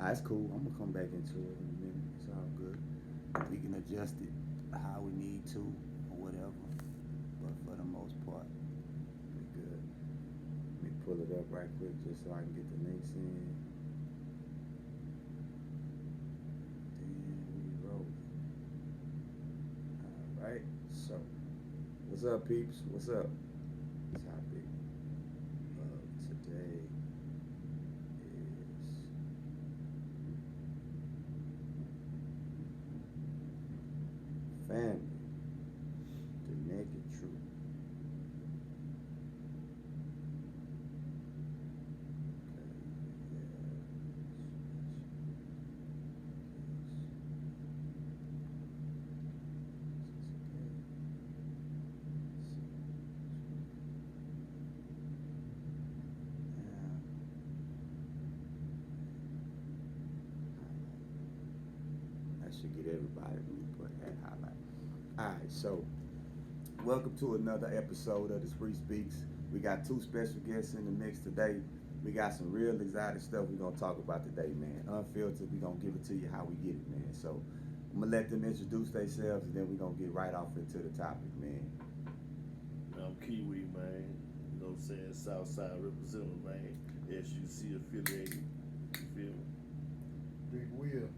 That's cool. I'm gonna come back into it in a minute. It's all good. We can adjust it how we need to or whatever. But for the most part, we good. Let me pull it up right quick just so I can get the links in. Then we roll. All right. So, what's up, peeps? What's up? Topic of today is family, the naked truth. Okay, that should get everybody when you put that highlight. All right, so welcome to another episode of the Spree Speaks. We got two special guests in the mix today. We got some real exotic stuff we're gonna talk about today, man. Unfiltered, we gonna give it to you how we get it, man. So I'm gonna let them introduce themselves and then we're gonna get right off into the topic, man. I'm Kiwi, man. You know what I'm saying? Southside representative, man. SUC affiliated. You feel me? Big Wheel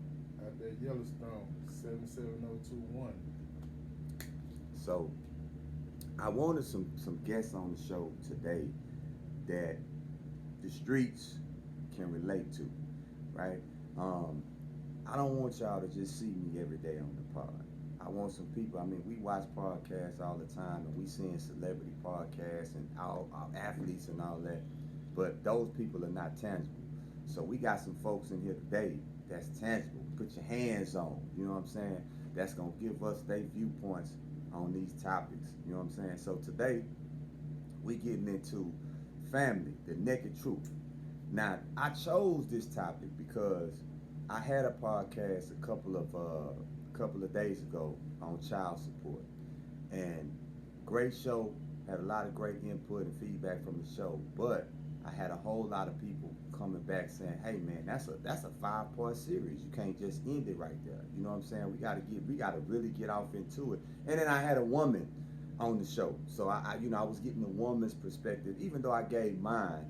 out there Yellowstone, 77021. So I wanted some guests on the show today that the streets can relate to, right? I don't want y'all to just see me every day on the pod. I want some people. I mean, we watch podcasts all the time, and we seeing celebrity podcasts and all our athletes and all that, but those people are not tangible. So we got some folks in here today that's tangible. Put your hands on. You know what I'm saying? That's gonna give us their viewpoints on these topics. You know what I'm saying? So today we getting into family, the naked truth. Now I chose this topic because I had a podcast a couple of days ago on child support, and great show. Had a lot of great input and feedback from the show, but I had a whole lot of people coming back saying, "Hey man, that's a 5 part series. You can't just end it right there." You know what I'm saying? We gotta really get off into it. And then I had a woman on the show, so I was getting a woman's perspective, even though I gave mine.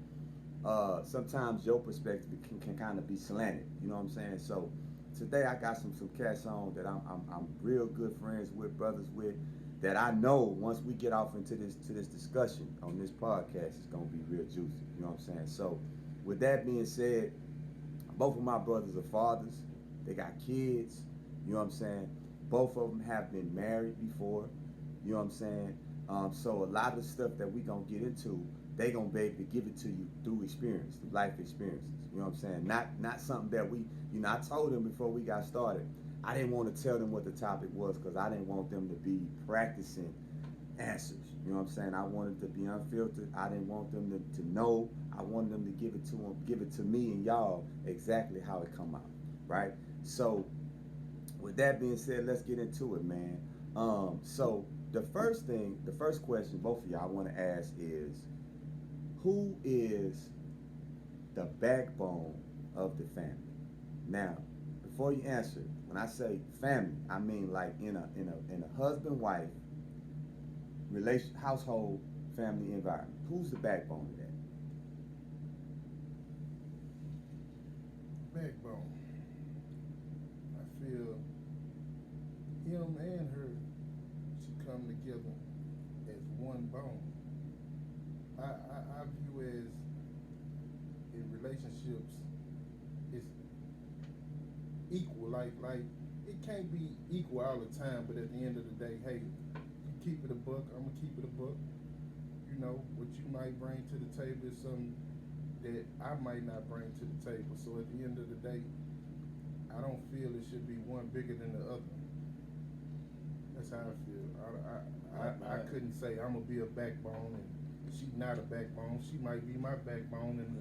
Sometimes your perspective can kind of be slanted. You know what I'm saying? So today I got some cats on that I'm real good friends with, brothers with, that I know once we get off into this discussion on this podcast, it's gonna be real juicy. You know what I'm saying? So with that being said, both of my brothers are fathers. They got kids. You know what I'm saying? Both of them have been married before. You know what I'm saying? So a lot of the stuff that we gonna get into, they gonna be able to give it to you through experience, through life experiences. You know what I'm saying? Not something that I told them before we got started. I didn't want to tell them what the topic was because I didn't want them to be practicing answers. You know what I'm saying? I wanted to be unfiltered. I didn't want them to know. I wanted them to give it to me and y'all exactly how it come out, right? So with that being said, let's get into it, man. So the first question, both of y'all, I want to ask is, who is the backbone of the family? Now, before you answer, when I say family, I mean like in a husband wife relation household family environment. Who's the backbone of that? Backbone. I feel him and her should come together as one bone. I view as in relationships it's equal. Like it can't be equal all the time, but at the end of the day, hey, you keep it a buck, I'm gonna keep it a buck. You know, what you might bring to the table is something that I might not bring to the table. So at the end of the day, I don't feel it should be one bigger than the other. That's how I feel. I couldn't say I'm gonna be a backbone and she's not a backbone. She might be my backbone and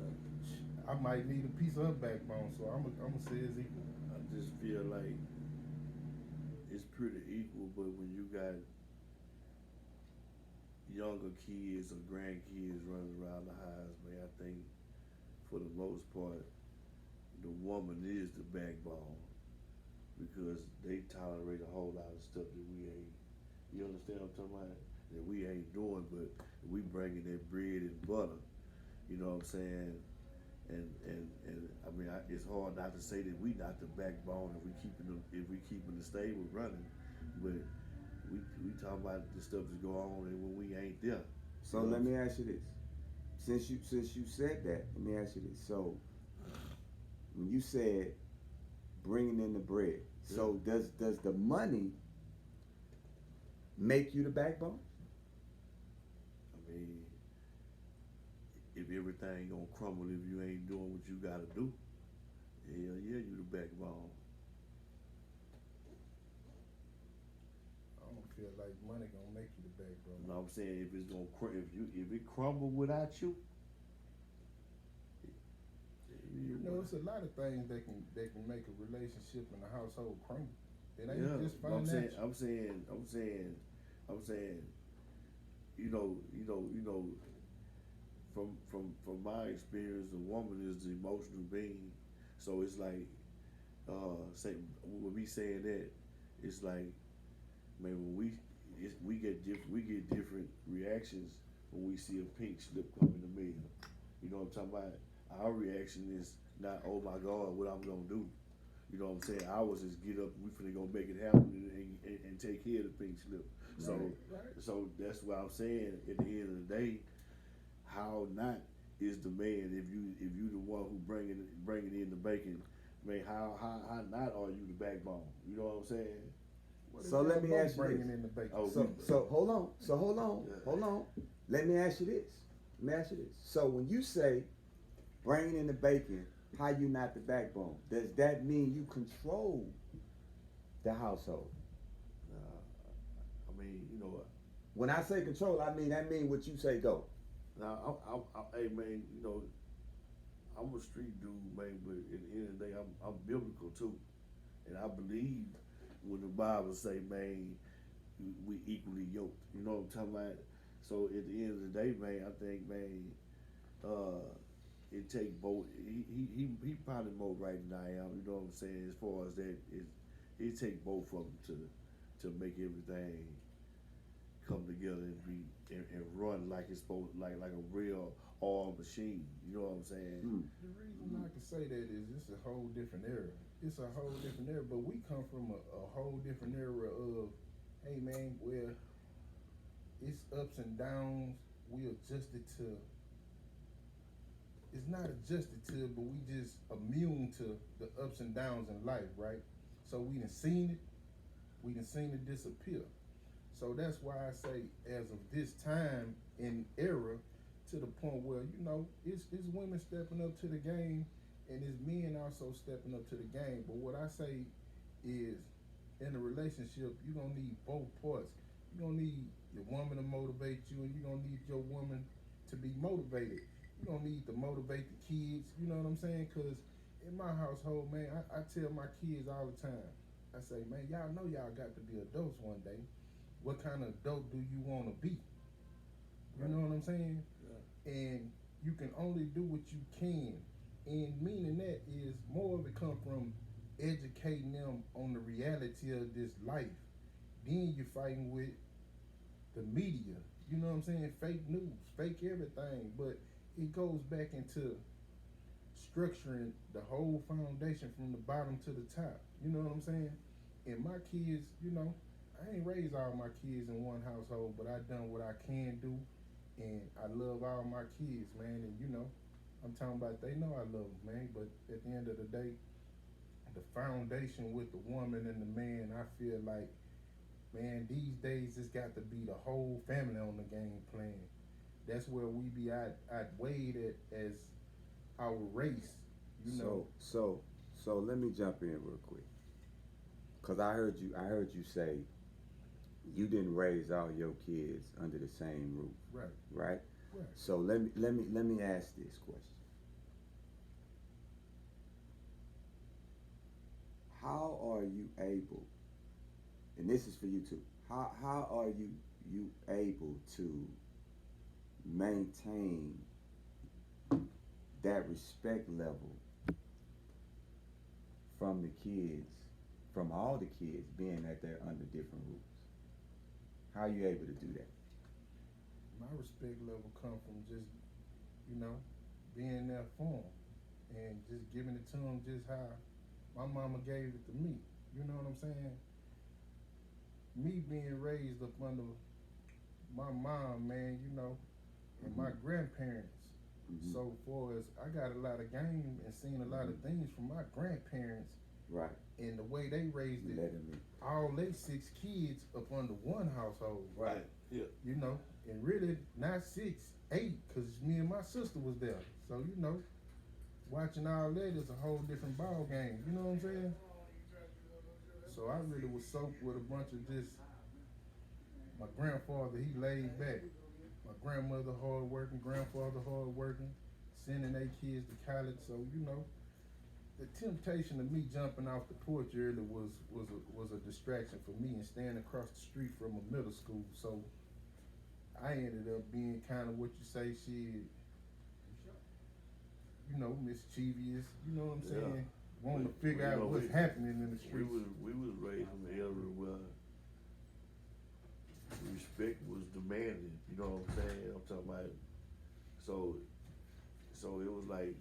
I might need a piece of her backbone. So I'm gonna say it's equal. I just feel like it's pretty equal, but when you got younger kids or grandkids running around the house, man, I think for the most part, the woman is the backbone because they tolerate a whole lot of stuff that we ain't. You understand what I'm talking about? That we ain't doing, but we bringing that bread and butter. You know what I'm saying? And I mean, it's hard not to say that we not the backbone if we keeping the stable running, but we talk about the stuff that's going on and when we ain't there. So let me ask you this. Since you said that, let me ask you this. So when you said bringing in the bread, so does the money make you the backbone? I mean, if everything gonna crumble if you ain't doing what you gotta do, hell yeah, you the backbone. I don't feel like money gonna make you the backbone. You know what I'm saying? If it's gonna if it crumble without you, You know, it's a lot of things that can make a relationship and a household crumble. It ain't just financial. I'm saying, from my experience, a woman is the emotional being. So it's like, with me saying that, it's like, man, when we get different reactions when we see a pink slip come in the mail. You know what I'm talking about? Our reaction is not, oh my God, what I'm gonna do. You know what I'm saying? Ours is get up, we finna go make it happen and take care of the pink slip. So, right. so that's what I'm saying. At the end of the day, how not is the man if you the one who bringing in the bacon? Man, how not are you the backbone? You know what I'm saying? So let me ask you bringing this. in the bacon. Oh, So hold on. Let me ask you this. So when you say bringing in the bacon, how you not the backbone? Does that mean you control the household? I mean, you know. When I say control, I mean what you say go. Now, hey man, you know, I'm a street dude, man, but at the end of the day, I'm biblical too, and I believe when the Bible say, man, we equally yoked. You know what I'm talking about? So at the end of the day, man, I think, man, it take both. He probably more right than I am. You know what I'm saying? As far as that, it take both of them to make everything come together and be and run like it's supposed, like a real oil machine. You know what I'm saying? The reason I can say that is it's a whole different era. It's a whole different era, but we come from a whole different era of, hey man, where it's ups and downs. We adjusted to. It's not adjusted to, but we just immune to the ups and downs in life, right? So we done seen it. We done seen it disappear. So that's why I say, as of this time in era, to the point where, you know, it's women stepping up to the game and it's men also stepping up to the game. But what I say is, in a relationship, you're going to need both parts. You're going to need your woman to motivate you, and you're going to need your woman to be motivated. You're going to need to motivate the kids, you know what I'm saying? Because in my household, man, I tell my kids all the time, I say, man, y'all know y'all got to be adults one day. What kind of adult do you want to be? You know what I'm saying? Yeah. And you can only do what you can. And meaning that is more of it come from educating them on the reality of this life. Then you're fighting with the media. You know what I'm saying? Fake news, fake everything. But it goes back into structuring the whole foundation from the bottom to the top. You know what I'm saying? And my kids, you know, I ain't raised all my kids in one household, but I done what I can do, and I love all my kids, man. And you know, I'm talking about they know I love them, man. But at the end of the day, the foundation with the woman and the man, I feel like, man, these days it's got to be the whole family on the game plan. That's where we be outweighed as our race, you know. So let me jump in real quick, cause I heard you say you didn't raise all your kids under the same roof, Right. right? Right. So let me ask this question: how are you able, and this is for you too, how are you able to maintain that respect level from the kids, from all the kids being that they're under different roofs? How are you able to do that? My respect level come from just, being there for them and just giving it to them just how my mama gave it to me. You know what I'm saying? Me being raised up under my mom, man, and my grandparents. Mhm. So far as I got a lot of game and seen a lot of things from my grandparents Right. and the way they raised it. Letting me. All they 6 kids up under one household. Right. Yeah. And really not 6, 8, cause me and my sister was there. So watching all that is a whole different ball game. You know what I'm saying? So I really was soaked with a bunch of just my grandfather. He laid back. My grandmother hard working, grandfather hard working, sending their kids to college. So the temptation of me jumping off the porch early was a distraction for me and staying across the street from a middle school. So I ended up being kind of what you say, shit, mischievous. You know what I'm saying? Yeah. Wanting to figure Well, out what's happening in the streets. We was raised in the area where respect was demanded. You know what I'm saying? I'm talking about. So it was like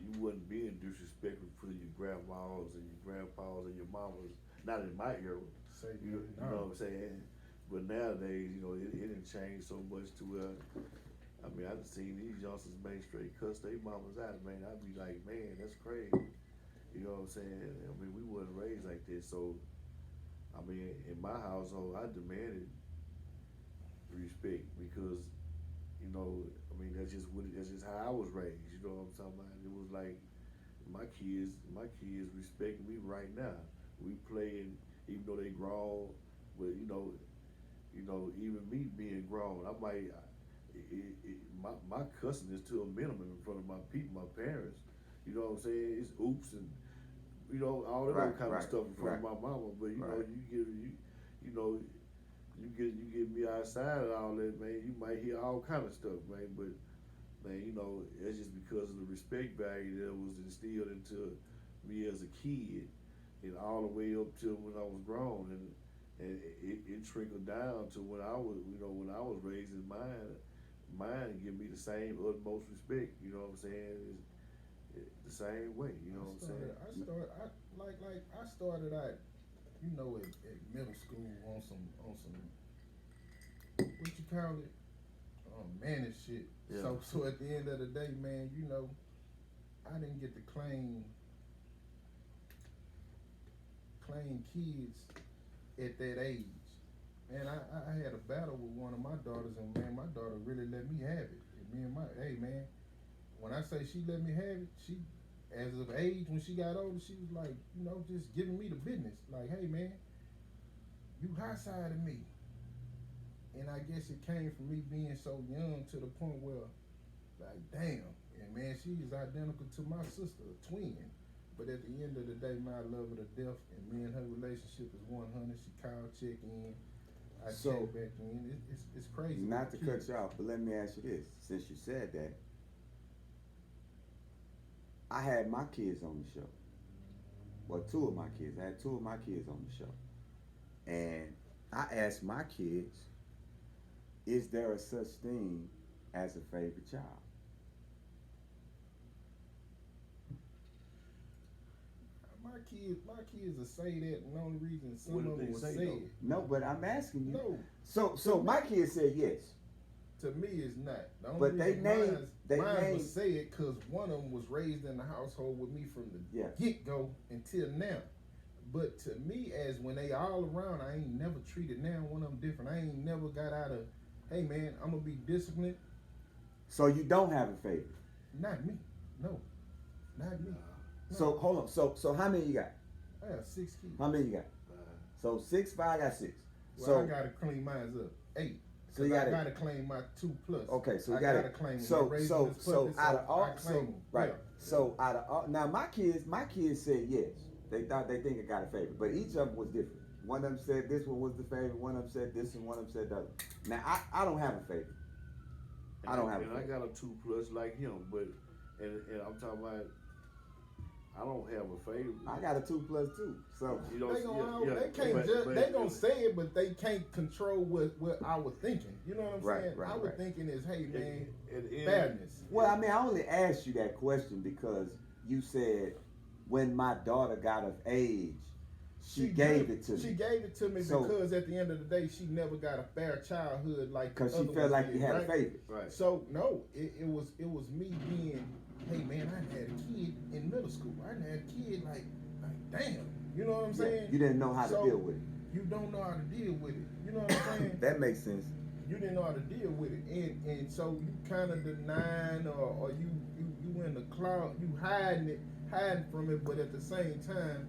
you wasn't being disrespectful to your grandmas and your grandpas and your mamas. Not in my era. Say You know what I'm saying? But nowadays, it didn't change so much to where, I mean, I done seen these youngsters make straight cuss their mamas out, man. I'd be like, man, that's crazy. You know what I'm saying? I mean, we wasn't raised like this, so, I mean, in my household, I demanded respect because, I mean, that's just how I was raised. You know what I'm talking about? It was like my kids respect me right now. We playing, even though they grown, but even me being grown, I might, my cussing is to a minimum in front of my people, my parents. You know what I'm saying? It's oops and all that other kind of stuff in front of my mama. But you get me outside of all that, man. You might hear all kind of stuff, man. But man, it's just because of the respect value that was instilled into me as a kid, and all the way up till when I was grown, and it trickled down to when I was raised in mine give me the same utmost respect. You know what I'm saying? It's the same way. You know what I'm saying? I started out, at middle school on some what you call it, mannish shit. Yeah. So at the end of the day, man, I didn't get to claim kids at that age. Man, I had a battle with one of my daughters, and man, my daughter really let me have it. And hey man, when I say she let me have it, she, as of age, when she got older, she was like, just giving me the business. Like, hey man, you high-sided me. And I guess it came from me being so young to the point where, like, damn. And man, she is identical to my sister, a twin. But at the end of the day, man, I love her to death, and me and her relationship is 100. She called, check in, I check back in. It's crazy. Not to cut you off, but let me ask you this: since you said that, I had my kids on the show. Well, 2 of my kids. I had 2 of my kids on the show, and I asked my kids, "Is there a such thing as a favorite child?" My kids will say that, and the only reason some What of did them will they say, say though? it. No, but I'm asking you. No, So my kids said yes. to me it's not. The only But they reason named- mine would say it because one of them was raised in the household with me from the get-go until now. But to me, as when they all around, I ain't never treated now one of them different. I ain't never got out of, hey man, I'm gonna be disciplined. So you don't have a favorite. Not me. No. Not me. No. So hold on. So how many you got? I have 6 kids. How many you got? So 6, 5, I got 6. Well, So I gotta clean mine up. 8. So you I gotta- gotta claim my 2+. Okay, so you I gotta claim them. so They're raised in this puppet, out of all I claim them. right. Yeah. So out of all, now my kids said yes. They think I got a favorite, but each of them was different. One of them said this one was the favorite. One of them said this, and one of them said the other. Now I don't have a favorite. I don't have a And I favorite. got a 2+ like him, but and I'm talking about I don't have a favorite. I got a 2+2. So You know, They gonna, yeah, they can't but- just, but- they gonna say it, but they can't control what I was thinking. You know what I'm Right, saying? right, I was right. thinking is, hey man, At the end- fairness. well, I mean, I only asked you that question because you said when my daughter got of age, she gave it to She me gave it to me So- because at the end of the day, she never got a fair childhood like the because she other felt ones like did, you had right? a favorite. Right. So no, it was me being, hey man, I had a kid in middle school. I had a kid like damn, you know what I'm saying? You didn't know how to So- deal with it. You don't know how to deal with it. You know what I'm saying? That makes sense. You didn't know how to deal with it, and so you kind of denying or you in the cloud, you hiding from it, but at the same time,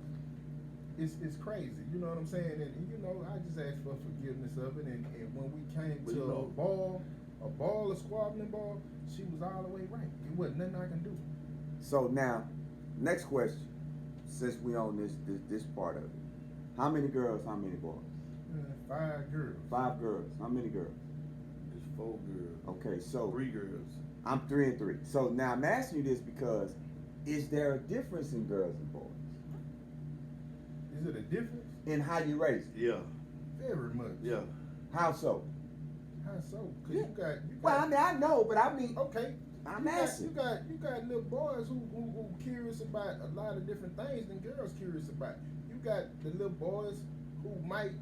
it's crazy. You know what I'm saying? And you know, I just asked for forgiveness of it, and when we came But to you know- a squabbling ball, she was all the way right. It wasn't nothing I can do. So now, next question. Since we on this part of it, how many girls? How many boys? 5 girls. 5 girls. How many girls? It's 4 girls. Okay, so 3 girls. I'm 3 and 3. So now I'm asking you this because is there a difference in girls and boys Is it a difference? in how you raise them? Yeah. Very much. Yeah. How so? How so? Cause Yeah. you got. Well, I mean, I know, but I mean, Okay. I'm you got, asking. you got little boys who curious about a lot of different things than girls curious about. You got the little boys who might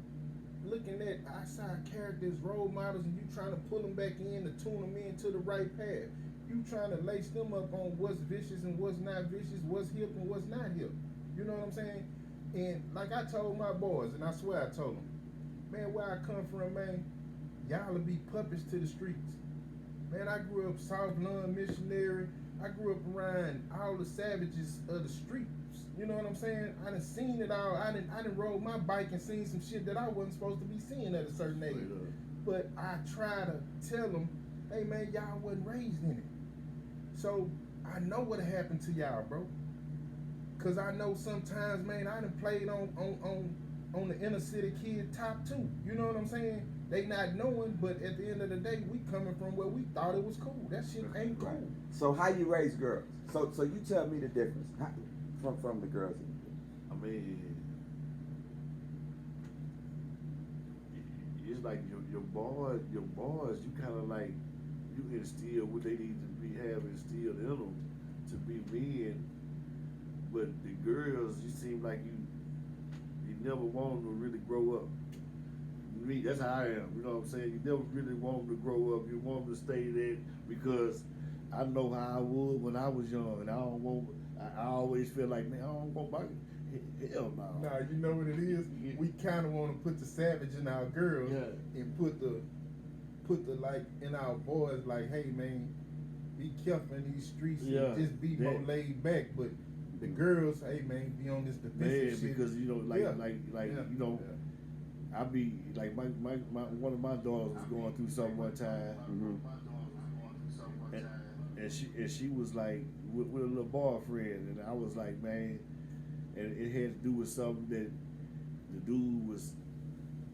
looking at outside characters, role models, and you trying to pull them back in to tune them into the right path. You trying to lace them up on what's vicious and what's not vicious, what's hip and what's not hip. You know what I'm saying? And like I told my boys, and I swear I told them, man, where I come from, man, y'all will be puppets to the streets. Man, I grew up South Lawn missionary. I grew up around all the savages of the streets. You know what I'm saying? I done seen it all. I done rode my bike and seen some shit that I wasn't supposed to be seeing at a certain age. Straight up. But I try to tell them, hey man, y'all wasn't raised in it. So I know what happened to y'all, bro. Cause I know sometimes, man, I done played on the inner city kid top 2. You know what I'm saying? They not knowing, but at the end of the day, we coming from where we thought it was cool. That shit ain't cool. Right. So how you raise girls? So you tell me the difference from the girls. I mean, it's like your boys, you kind of like, you instill what they need to be having instilled in them to be men. But the girls, you seem like you never want them to really grow up. Me, that's how I am. You know what I'm saying? You never really want them to grow up. You want them to stay there because I know how I would when I was young, and I don't want. I always feel like, man, I don't want my hell no. Nah, you know what it is? Yeah. We kind of want to put the savage in our girls Yeah. and put the like in our boys. Like, hey man, be careful in these streets. Yeah. And just be Yeah. more laid back. But the girls, hey man, be on this defensive Man, shit. because you know, like, Yeah. you know, I be like my one of my daughters was going through something one time, and she was like with a little boyfriend, and I was like, man, and it had to do with something that the dude was,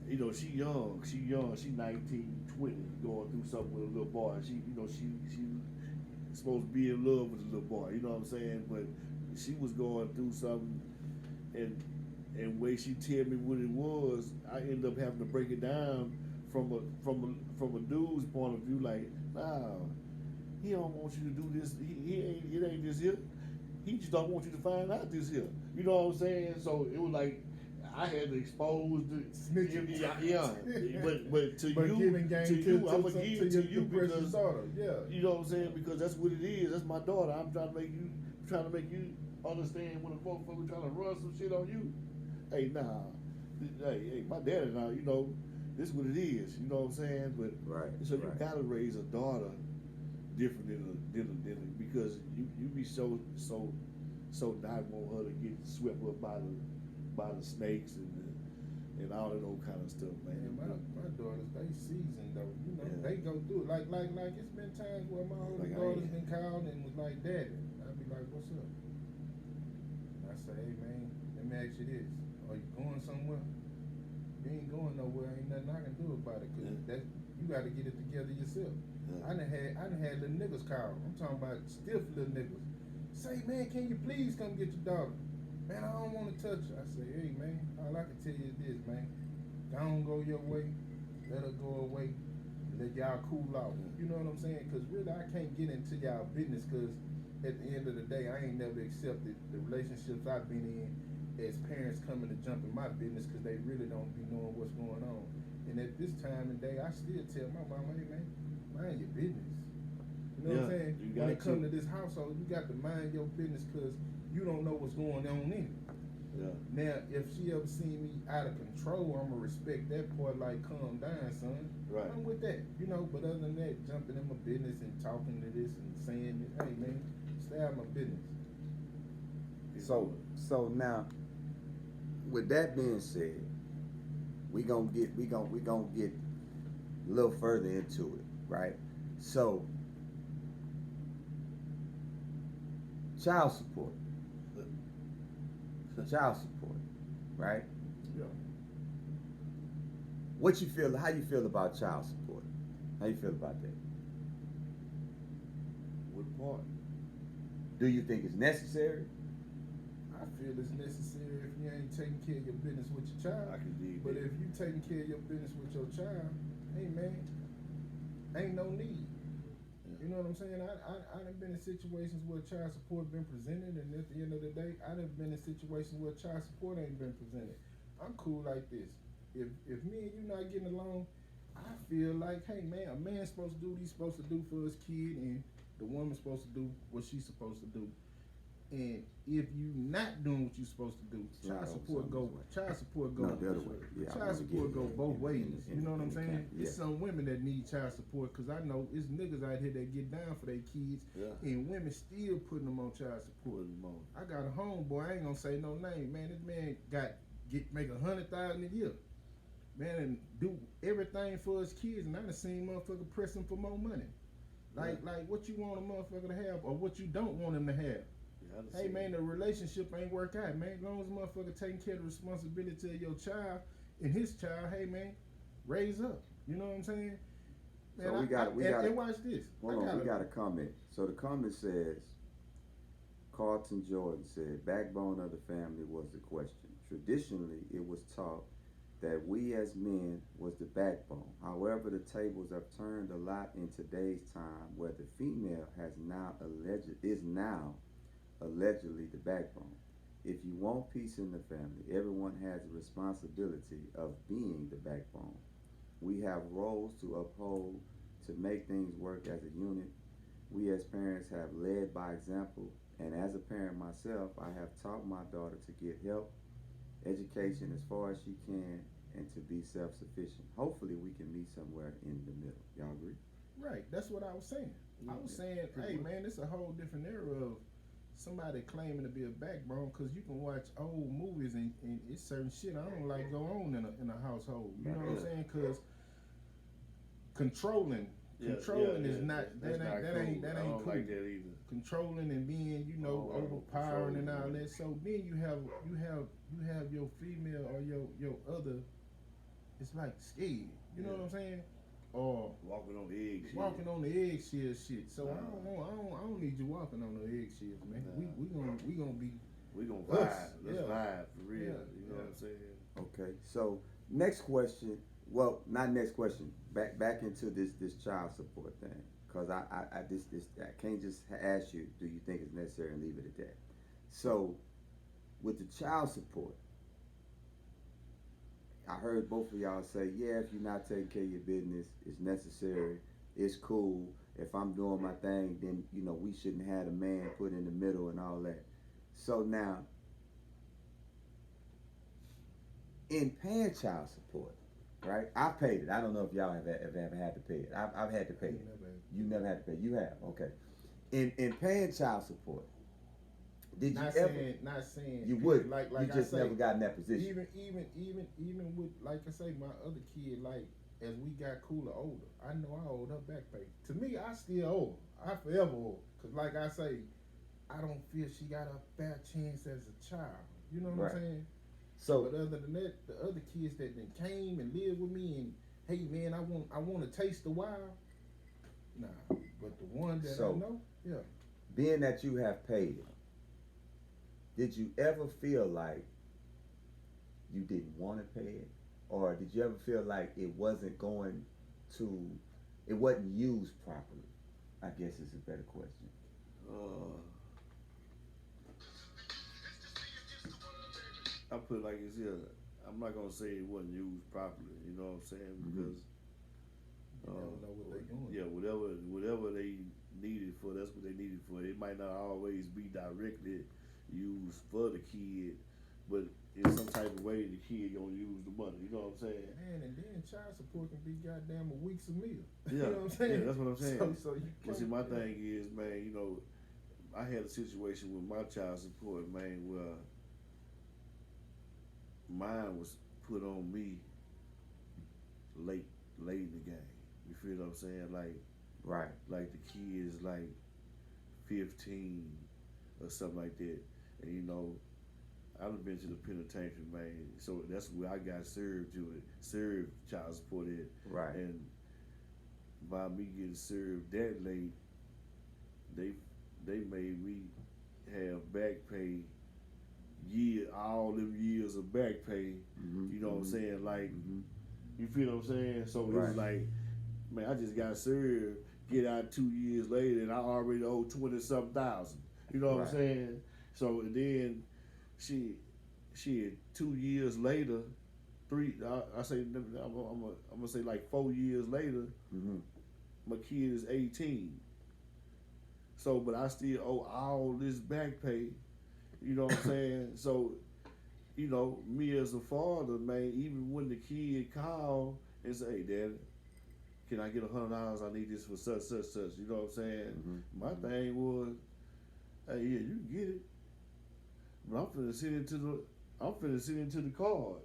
you know, she young, she 19, 20, going through something with a little boy. She, you know, she supposed to be in love with a little boy, you know what I'm saying? But she was going through something, and way she tell me what it was, I end up having to break it down from a dude's point of view. Like, nah, he don't want you to do this. It ain't this here. He just don't want you to find out this here. You know what I'm saying? So it was like I had to expose the Snitching. yeah. But to But you, giving game to you, I'm gonna to give it to you your precious because daughter. Yeah. you know what I'm saying? Because that's what it is. That's my daughter. I'm trying to make you understand when a motherfucker trying to run some shit on you. Hey, nah. Hey, my daddy now, you know, this is what it is. You know what I'm saying? But Right. so you right. gotta raise a daughter different than because you be so not want her to get swept up by the snakes and all of those kind of stuff, man. Man, my daughters, they seasoned though. You know, Yeah. they go through it. Like it's been times where my older Like I daughter's ain't- been called and was like, Daddy. I'd be like, what's up? I say, hey man, let me ask you this. Are you going somewhere? You ain't going nowhere. Ain't nothing I can do about it. Cause Yeah. you got to get it together yourself. Yeah. I done had little niggas call. I'm talking about stiff little niggas say, man, can you please come get your daughter? Man, I don't want to touch her. I say, hey, man, all I can tell you is this, man. Don't go your way. Let her go away. Let y'all cool out. You know what I'm saying? Because really, I can't get into y'all business because at the end of the day, I ain't never accepted the relationships I've been in as parents coming to jump in my business because they really don't be knowing what's going on. And at this time and day, I still tell my mama, hey, man, mind your business. You know what I'm saying? When it comes to this household, you got to mind your business because you don't know what's going on in it. Yeah. Now, if she ever seen me out of control, I'ma respect that part. Like, calm down, son. Right. I'm with that, you know. But other than that, jumping in my business and talking to this and saying, hey, man, stay out of my business. So now, with that being said, we gonna get a little further into it, right? So, child support, right? Yeah. What you feel? How you feel about child support? How you feel about that? What part? Do you think it's necessary? I feel it's necessary if you ain't taking care of your business with your child. I can dig But that. if you taking care of your business with your child, hey, man, ain't no need. You know what I'm saying? I done been in situations where child support been presented, and at the end of the day, I done been in situations where child support ain't been presented. I'm cool like this. If me and you not getting along, I feel like, hey, man, a man's supposed to do what he's supposed to do for his kid, and the woman's supposed to do what she's supposed to do. And if you not doing what you're supposed to do, child support go No, the other way. Yeah, I child wanna support get go it both in- ways. in- You know what I'm in the saying? camp, yeah. It's some women that need child support because I know it's niggas out here that get down for their kids, Yeah. and women still putting them on child support. I got a homeboy, I ain't gonna say no name, man. This man make 100,000 a year, man, and do everything for his kids, and I done seen motherfucker press him for more money. Like what you want a motherfucker to have, or what you don't want him to have. Yeah, I done Hey, seen man, it. the relationship ain't work out, man. As long as motherfucker taking care of the responsibility of your child and his child, hey, man, raise up. You know what I'm saying? Man, So we got and watch this. Hold on, we got a comment. So the comment says, Carlton Jordan said, backbone of the family was the question. Traditionally, it was taught that we as men was the backbone. However, the tables have turned a lot in today's time where the female is now allegedly the backbone. If you want peace in the family, everyone has a responsibility of being the backbone. We have roles to uphold to make things work as a unit. We as parents have led by example, and as a parent myself, I have taught my daughter to get help, education as far as she can, and to be self-sufficient. Hopefully we can meet somewhere in the middle. Y'all agree? Right, that's what I was saying. I was saying, hey, man, it's a whole different era of somebody claiming to be a backbone, because you can watch old movies and it's certain shit I don't like go on in a household. You know what I'm saying? Because controlling is not That's not that cool. ain't I don't cool. like that either. Controlling and being, you know, Oh, overpowering and all controlling. that. So then you have your female or your other. It's like scared. You know what I'm saying? Or Walking on eggshells. walking on the eggshell shit. So I don't need you walking on the eggshells, man. Nah. We gonna be. We gonna Us, vibe. Let's yeah. vibe for real. Yeah, You know what I'm saying? Okay. So next question. Well, not next question. Back into this child support thing, because I can't just ask you, do you think it's necessary, and leave it at that. So with the child support, I heard both of y'all say, yeah, if you're not taking care of your business, it's necessary, it's cool. If I'm doing my thing, then, you know, we shouldn't have a man put in the middle and all that. So now, in paying child support, right? I paid it. I don't know if y'all have ever had to pay it. I've had to pay it. You never had to pay. You have, okay. In paying child support, did you ever? Not saying You would. like you just never got in that position. Even with, like I say, my other kid, like as we got cooler older, I know I owed her back pay. To me, I still owe her. I forever owe her. Cause like I say, I don't feel she got a fair chance as a child. You know what Right. I'm saying? So But other than that, the other kids that then came and lived with me and, hey man, I want to taste the wild. Nah, but the one that I know, yeah. being that you have paid it, did you ever feel like you didn't want to pay it? Or did you ever feel like it wasn't used properly? I guess is a better question. I put it like it's here. I'm not gonna say it wasn't used properly. You know what I'm saying? Because You never know what they doing. yeah, whatever they needed for, that's what they needed for. It might not always be directly used for the kid, but in some type of way, the kid gonna use the money. You know what I'm saying? Man, and then child support can be goddamn a week's a meal. Yeah, You know what I'm saying? yeah, that's what I'm saying. So you But see, can't- my thing is, man, you know, I had a situation with my child support, man, where mine was put on me late in the game. You feel what I'm saying? Right. Like the kid is like 15 or something like that, and you know, I've been to the penitentiary, man. So that's where I got served child support at. Right. And by me getting served that late, they made me have back pay all them years of back pay. Mm-hmm. You know what I'm saying? Like, Mm-hmm. you feel what I'm saying? So it was Right. like, man, I just got served, get out 2 years later, and I already owe 20-something thousand. You know what Right. I'm saying? So and then she had 2 years later, I'm gonna say like 4 years later, Mm-hmm. my kid is 18. So, but I still owe all this back pay. You know what I'm saying? So, you know, me as a father, man, even when the kid called and say, "Hey, Daddy, can I get $100? I need this for such. You know what I'm saying? Mm-hmm. My thing was, hey, yeah, you can get it, but I'm finna send it to the card.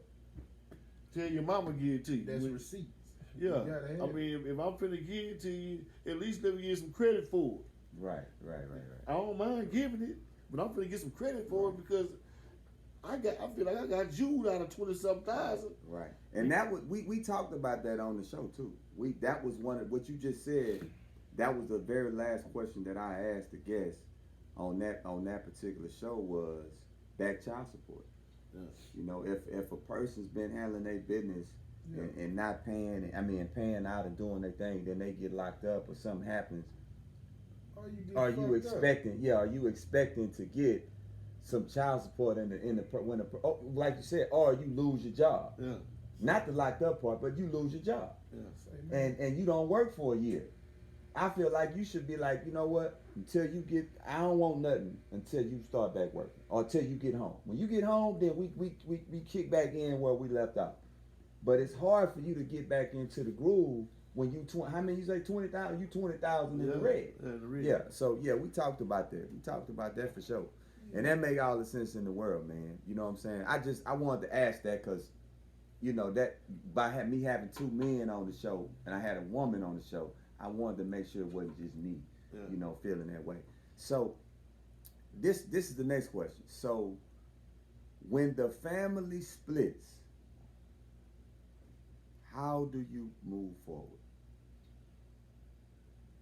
Tell your mama give it to you. That's When- receipts. yeah, You gotta have I it. mean, if I'm finna give it to you, at least let me get some credit for it. Right. I don't mind giving it, but I'm finna get some credit for it because I feel like I got jewed out of 20-something thousand. Right. And that was we talked about that on the show too. That was one of what you just said. That was the very last question that I asked the guest on that particular show was back child support. Yeah. You know, if a person's been handling their business Yeah. and not paying, paying out and doing their thing, then they get locked up or something happens. Are you expecting to get some child support like you said, or you lose your job? Yeah. Not the locked up part, but you lose your job Yeah. and you don't work for a year. I feel like you should be like, you know what? I don't want nothing until you start back working or until you get home. When you get home, then we kick back in where we left off. But it's hard for you to get back into the groove when how many you say 20,000? You 20,000 in the red. Yeah, the red. Yeah. So yeah, we talked about that. We talked about that for sure. And that make all the sense in the world, man. You know what I'm saying? I wanted to ask that because, you know, that by me having 2 men on the show and I had a woman on the show, I wanted to make sure it wasn't just me, you know, feeling that way. So this is the next question. So when the family splits, how do you move forward?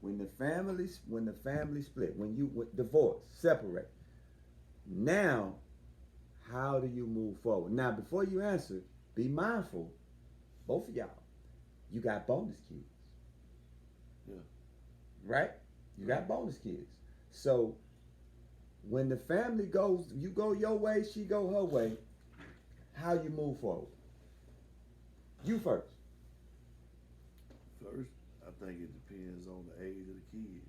When the family split, when you divorce, separate. Now, how do you move forward? Now, before you answer, be mindful, both of y'all, you got bonus kids. Yeah. Right? You got bonus kids. So when the family goes, you go your way, she go her way, how you move forward? You first. First, I think it depends on the age of the kids.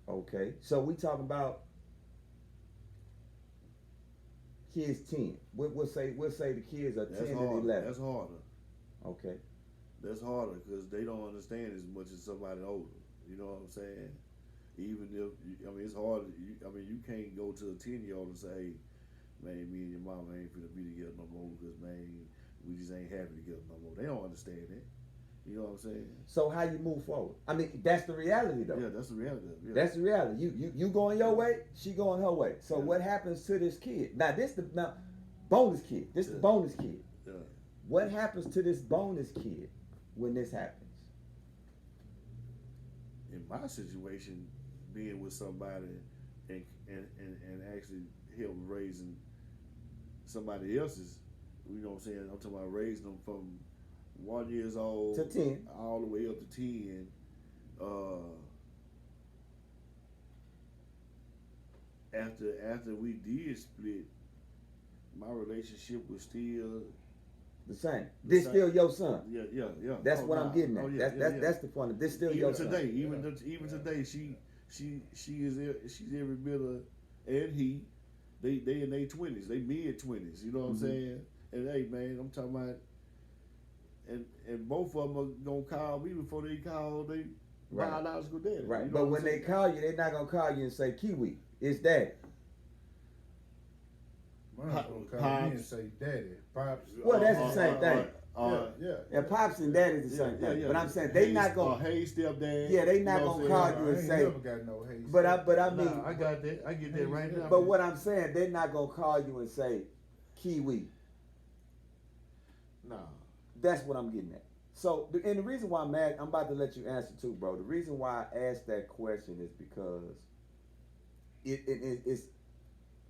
Okay. So we talking about kids 10. We'll say the kids are 10 and 11. That's harder. Okay. That's harder because they don't understand as much as somebody older. You know what I'm saying? Even if it's hard. You can't go to a 10-year-old and say, "Hey, man, me and your mama ain't finna be together no more because man, we just ain't happy together no more." They don't understand that. You know what I'm saying? So how you move forward? I mean, that's the reality though. Yeah, that's the reality. Yeah. That's the reality. You going your way, she going her way. So Yeah. what happens to this kid? Now bonus kid. This is the bonus kid. Yeah. What happens to this bonus kid when this happens? In my situation, being with somebody and actually help raising somebody else's. You know what I'm saying? I'm talking about raising them from 1 years old To 10. all the way up to 10. After we did split, my relationship was still The same. The This same. still your son. yeah. That's Oh, what I'm nah. getting at. Oh, yeah, That's the point. This still even your today, son. even today, she's every bit of, and they in their 20s, they mid-20s. You know what I'm saying? And hey, man, I'm talking about, and both of them are gonna call me before they call they Right. biological daddy. Right. You know But what when I'm they saying? call you, they're not gonna call you and say Kiwi. It's Daddy. Mine Pop- gonna call me and Pops. say daddy, pops. Well, that's the same thing. Yeah. And Pops and Daddy is the same thing. But I'm saying they hey, not gonna. Hey, stepdad. Yeah, they not You know gonna what I'm call saying? you and I ain't say- never got no hate. But I mean, Nah, I got that. I get that right now. but what I'm saying, they're not gonna call you and say Kiwi. Nah. That's what I'm getting at. So, and the reason why I'm about to let you answer too, bro. The reason why I asked that question is because it's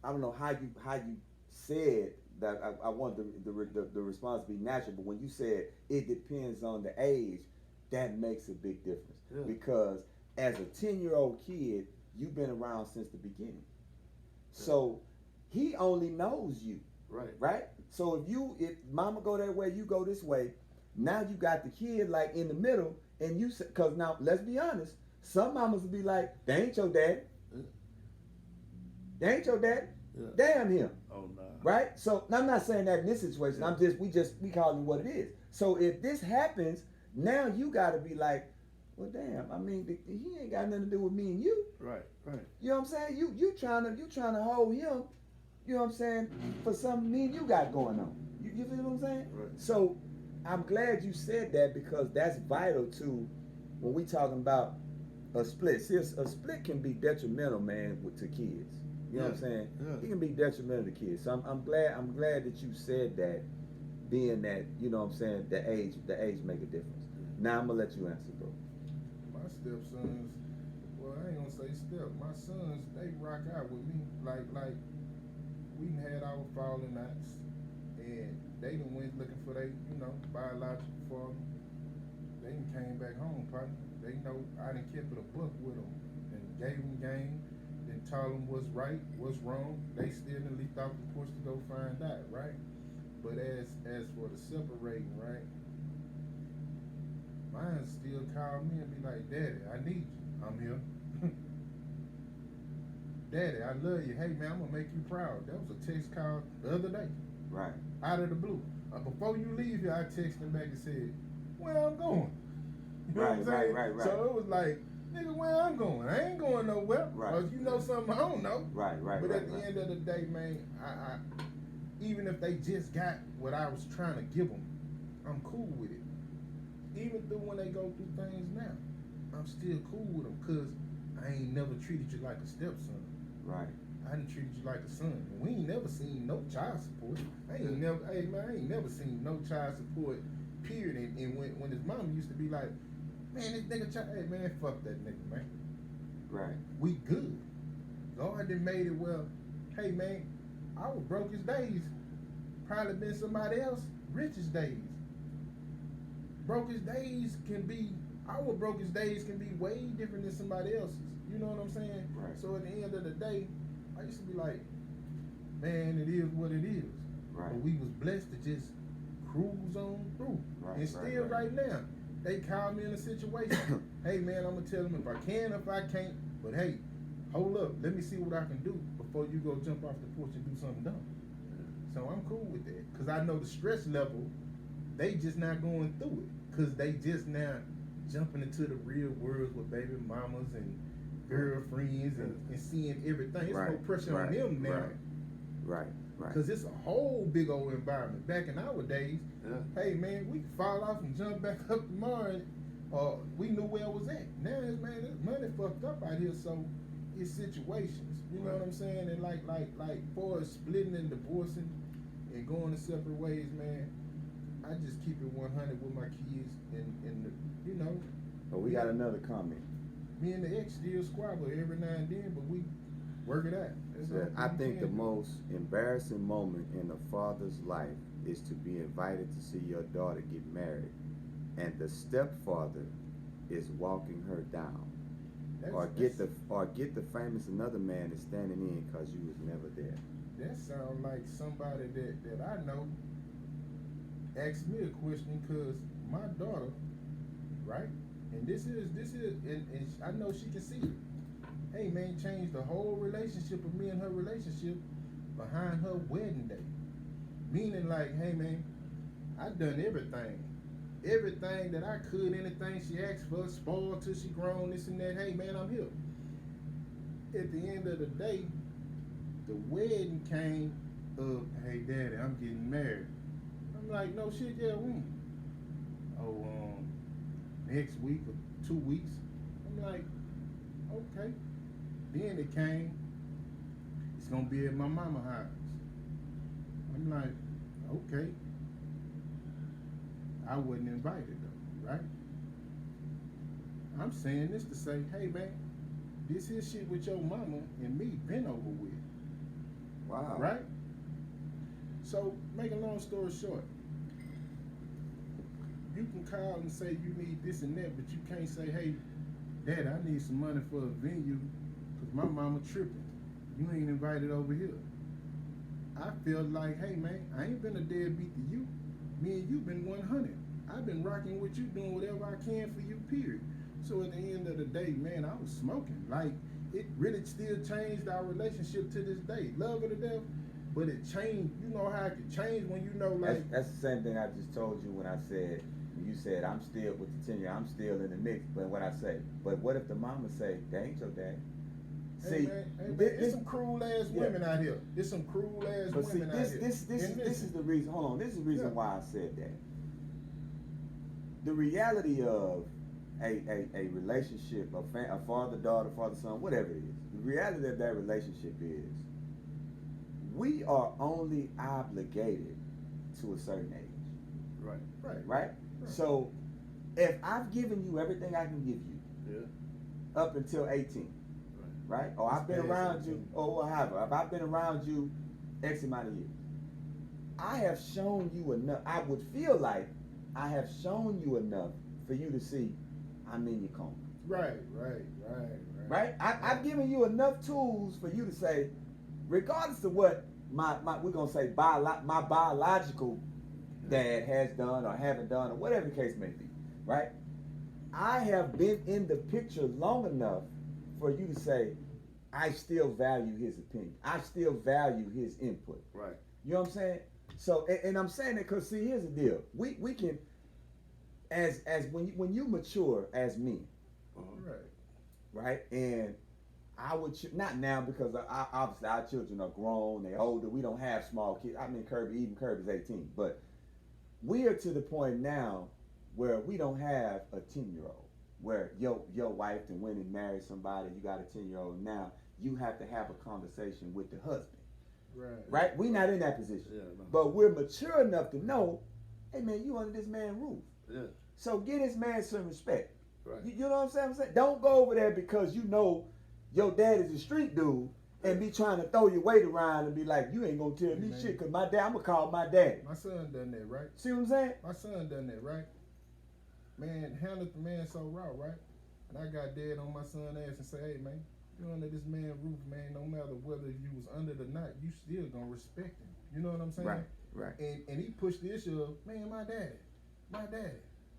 I don't know how you said that. I want the response to be natural, but when you said it depends on the age, that makes a big difference. Yeah. Because as a 10-year-old kid, you've been around since the beginning, so he only knows you. Right. Right? So if mama go that way, you go this way. Now you got the kid like in the middle, and you say, cause now let's be honest, some mamas will be like, "They ain't your daddy. Yeah. They ain't your daddy. Yeah. Damn him." Oh nah. Right? So I'm not saying that in this situation. Yeah. We call it what it is. So if this happens, now you got to be like, "Well, damn. I mean, he ain't got nothing to do with me and you." Right. You know what I'm saying? You trying to hold him. You know what I'm saying? For something me and you got going on. You feel what I'm saying? Right. So I'm glad you said that because that's vital to when we talking about a split. See, a split can be detrimental, man, to kids. You know what I'm saying? Yeah. It can be detrimental to kids. So I'm glad that you said that, being that, you know what I'm saying, the age make a difference. Now I'm gonna let you answer, bro. My stepsons, well, I ain't gonna say step. My sons, they rock out with me. Like we done had our falling outs, and they done went looking for they, biological father. They done came back home, partner. They know I done kept it a book with them, and gave them game, then told them what's right, what's wrong. They still done leaped off the porch to go find out, right? But as for the separating, right? Mine still call me and be like, "Daddy, I need you. I'm here." "Daddy, I love you. Hey man, I'm gonna make you proud." That was a text call the other day, Right. out of the blue. Before you leave here, I texted him back and said, "Where I'm going." You know what I'm saying? Right. So it was like, nigga, where I'm going? I ain't going nowhere. Right. Or if you know something I don't know. Right. But at the end of the day, man, I even if they just got what I was trying to give them, I'm cool with it. Even through when they go through things now, I'm still cool with them because I ain't never treated you like a stepson. Right. I done treated you like a son. And we ain't never seen no child support. I ain't never seen no child support, period. And when his mom used to be like, "Man, this nigga hey man, fuck that nigga, man. Right. We good." God done made it well, hey man, our brokest days probably been somebody else richest days. Our brokest days can be way different than somebody else's. You know what I'm saying? Right. So at the end of the day, I used to be like, man, it is what it is. Right. But we was blessed to just cruise on through. Right, And still right now, they call me in a situation. Hey man, I'm gonna tell them if I can, if I can't. But hey, hold up, let me see what I can do before you go jump off the porch and do something dumb. So I'm cool with that. Cause I know the stress level, they just not going through it. Cause they just now jumping into the real world with baby mamas and girlfriends and seeing everything. It's no pressure on them now. Right. Cause it's a whole big old environment. Back in our days, hey man, we could fall off and jump back up tomorrow. We knew where it was at. Now it's money fucked up out here, so it's situations. You know what I'm saying? And like for splitting and divorcing and going to separate ways, man, I just keep it 100 with my kids and But we got another comment. Me and the ex still squabble every now and then, but we work it out. That's Yeah, all I we think the can do. most embarrassing moment in a father's life is to be invited to see your daughter get married, and the stepfather is walking her down, or get the famous another man is standing in because you was never there. That sound like somebody that I know asked me a question because my daughter, right? And this is and I know she can see it. Hey man, changed the whole relationship of me and her relationship behind her wedding day. Meaning like, hey man, I done everything. Everything that I could, anything she asked for, spoiled till she grown, this and that. Hey man, I'm here. At the end of the day, the wedding came up, hey daddy, I'm getting married. I'm like, no shit, yeah, when? Oh, next week or 2 weeks. I'm like, okay. Then it came, it's gonna be at my mama's house. I'm like, okay. I wasn't invited though, right? I'm saying this to say, hey man, this here shit with your mama and me been over with. Wow. Right? So, make a long story short, you can call and say you need this and that, but you can't say, hey, Dad, I need some money for a venue because my mama tripping. You ain't invited over here. I feel like, hey man, I ain't been a deadbeat to you. Me and you been 100. I've been rocking with you, doing whatever I can for you, period. So at the end of the day, man, I was smoking. Like, it really still changed our relationship to this day. Love her to death, but it changed. You know how it could change when you know, like. That's the same thing I just told you when you said I'm still with the tenure, I'm still in the mix. But what I say, but what if the mama say, that ain't your dad? Hey man, there's some cruel ass women out here. There's some cruel ass but see, women out here. this is the reason. Hold on, this is the reason Yeah. why I said that. The reality of a relationship, a father daughter, father son, whatever it is. The reality of that relationship is we are only obligated to a certain age. Right. Right. Right? So if I've given you everything I can give you Yeah. up until 18, right? Or I've been That's around bad, you, or whatever. If I've been around you X amount of years, I have shown you enough. I would feel like I have shown you enough for you to see I'm in your corner. Right. I've given you enough tools for you to say, regardless of what my we're gonna say my biological dad has done or haven't done or whatever the case may be, right? I have been in the picture long enough for you to say, I still value his opinion. I still value his input. Right. You know what I'm saying? So, and I'm saying that because see, here's the deal. We can, as when you mature as men, right? And I would not now because obviously our children are grown, they're older. We don't have small kids. I mean, Kirby's 18, but we are to the point now where we don't have a 10-year-old. Where your wife and went and married somebody, you got a 10-year-old now. You have to have a conversation with the husband. Right? We're not in that position. Yeah, no. But we're mature enough to know, hey man, you under this man's roof. Yeah. So give this man some respect. Right. You know what I'm saying? Don't go over there because you know your dad is a street dude and be trying to throw your weight around and be like, you ain't gonna tell me shit because I'm gonna call my daddy. My son done that, right? See what I'm saying? My son done that, right? Man, handled the man so raw, right? And I got dead on my son's ass and say, hey man, you under this man's roof, man, no matter whether you was under the knot, you still gonna respect him. You know what I'm saying? Right. And he pushed the issue of, man, my daddy.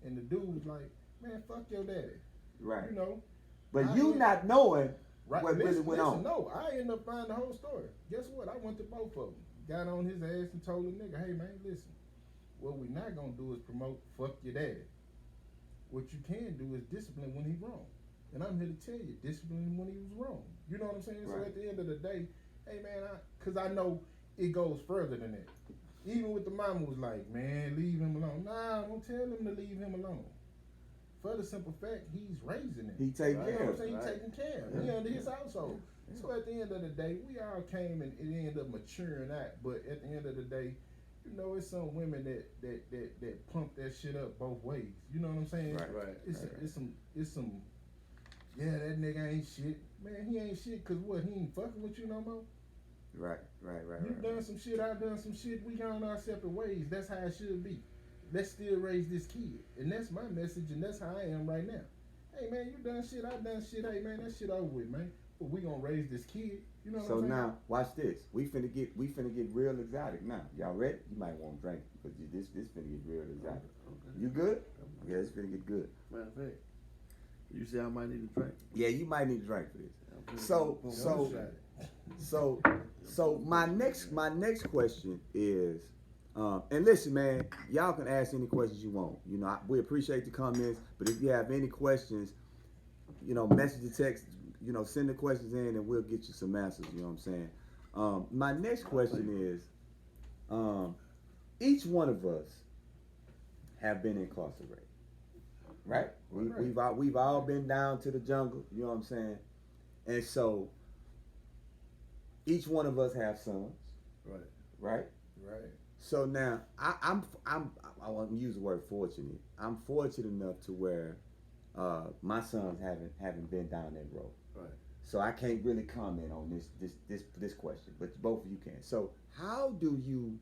And the dude was like, man, fuck your daddy. Right. You know? But you not knowing Right. what really went on. No, I ended up finding the whole story. Guess what? I went to both of them. Got on his ass and told the nigga, hey man, listen, what we not gonna do is promote fuck your daddy. What you can do is discipline when he wrong. And I'm here to tell you, discipline him when he was wrong. You know what I'm saying? Right. So at the end of the day, hey man, cause I know it goes further than that. Even with the mama was like, man, leave him alone. Nah, don't tell him to leave him alone. For the simple fact, he's raising him. He taking You know care what I'm of saying? it. He's taking care of him. He under his household. So at the end of the day, we all came and it ended up maturing out. But at the end of the day, you know, it's some women that pump that shit up both ways. You know what I'm saying? Right. Right. It's some yeah, that nigga ain't shit. Man, he ain't shit because what? He ain't fucking with you no more. Right. You done some shit, I done some shit. We gone our separate ways. That's how it should be. Let's still raise this kid, and that's my message, and that's how I am right now. Hey man, you done shit, I done shit. Hey man, that shit over with, man. But we gonna raise this kid. You know what So I'm saying? now, watch this. We finna get real exotic now. Y'all ready? You might want to drink because this finna get real exotic. Okay. You good? Yeah, it's finna get good. Matter of fact, you say I might need a drink. Yeah, you might need to drink for this. I'm finna So- go so- one shot. So my next question is, and listen, man, y'all can ask any questions you want. You know, we appreciate the comments, but if you have any questions, you know, message the text. You know, send the questions in, and we'll get you some answers. You know what I'm saying? My next question is, each one of us have been incarcerated, right? Right. We've all been down to the jungle. You know what I'm saying? And so each one of us have sons, Right. right? Right. So now I want to use the word fortunate. I'm fortunate enough to where my sons haven't been down that road. Right. So I can't really comment on this question, but both of you can. So how do you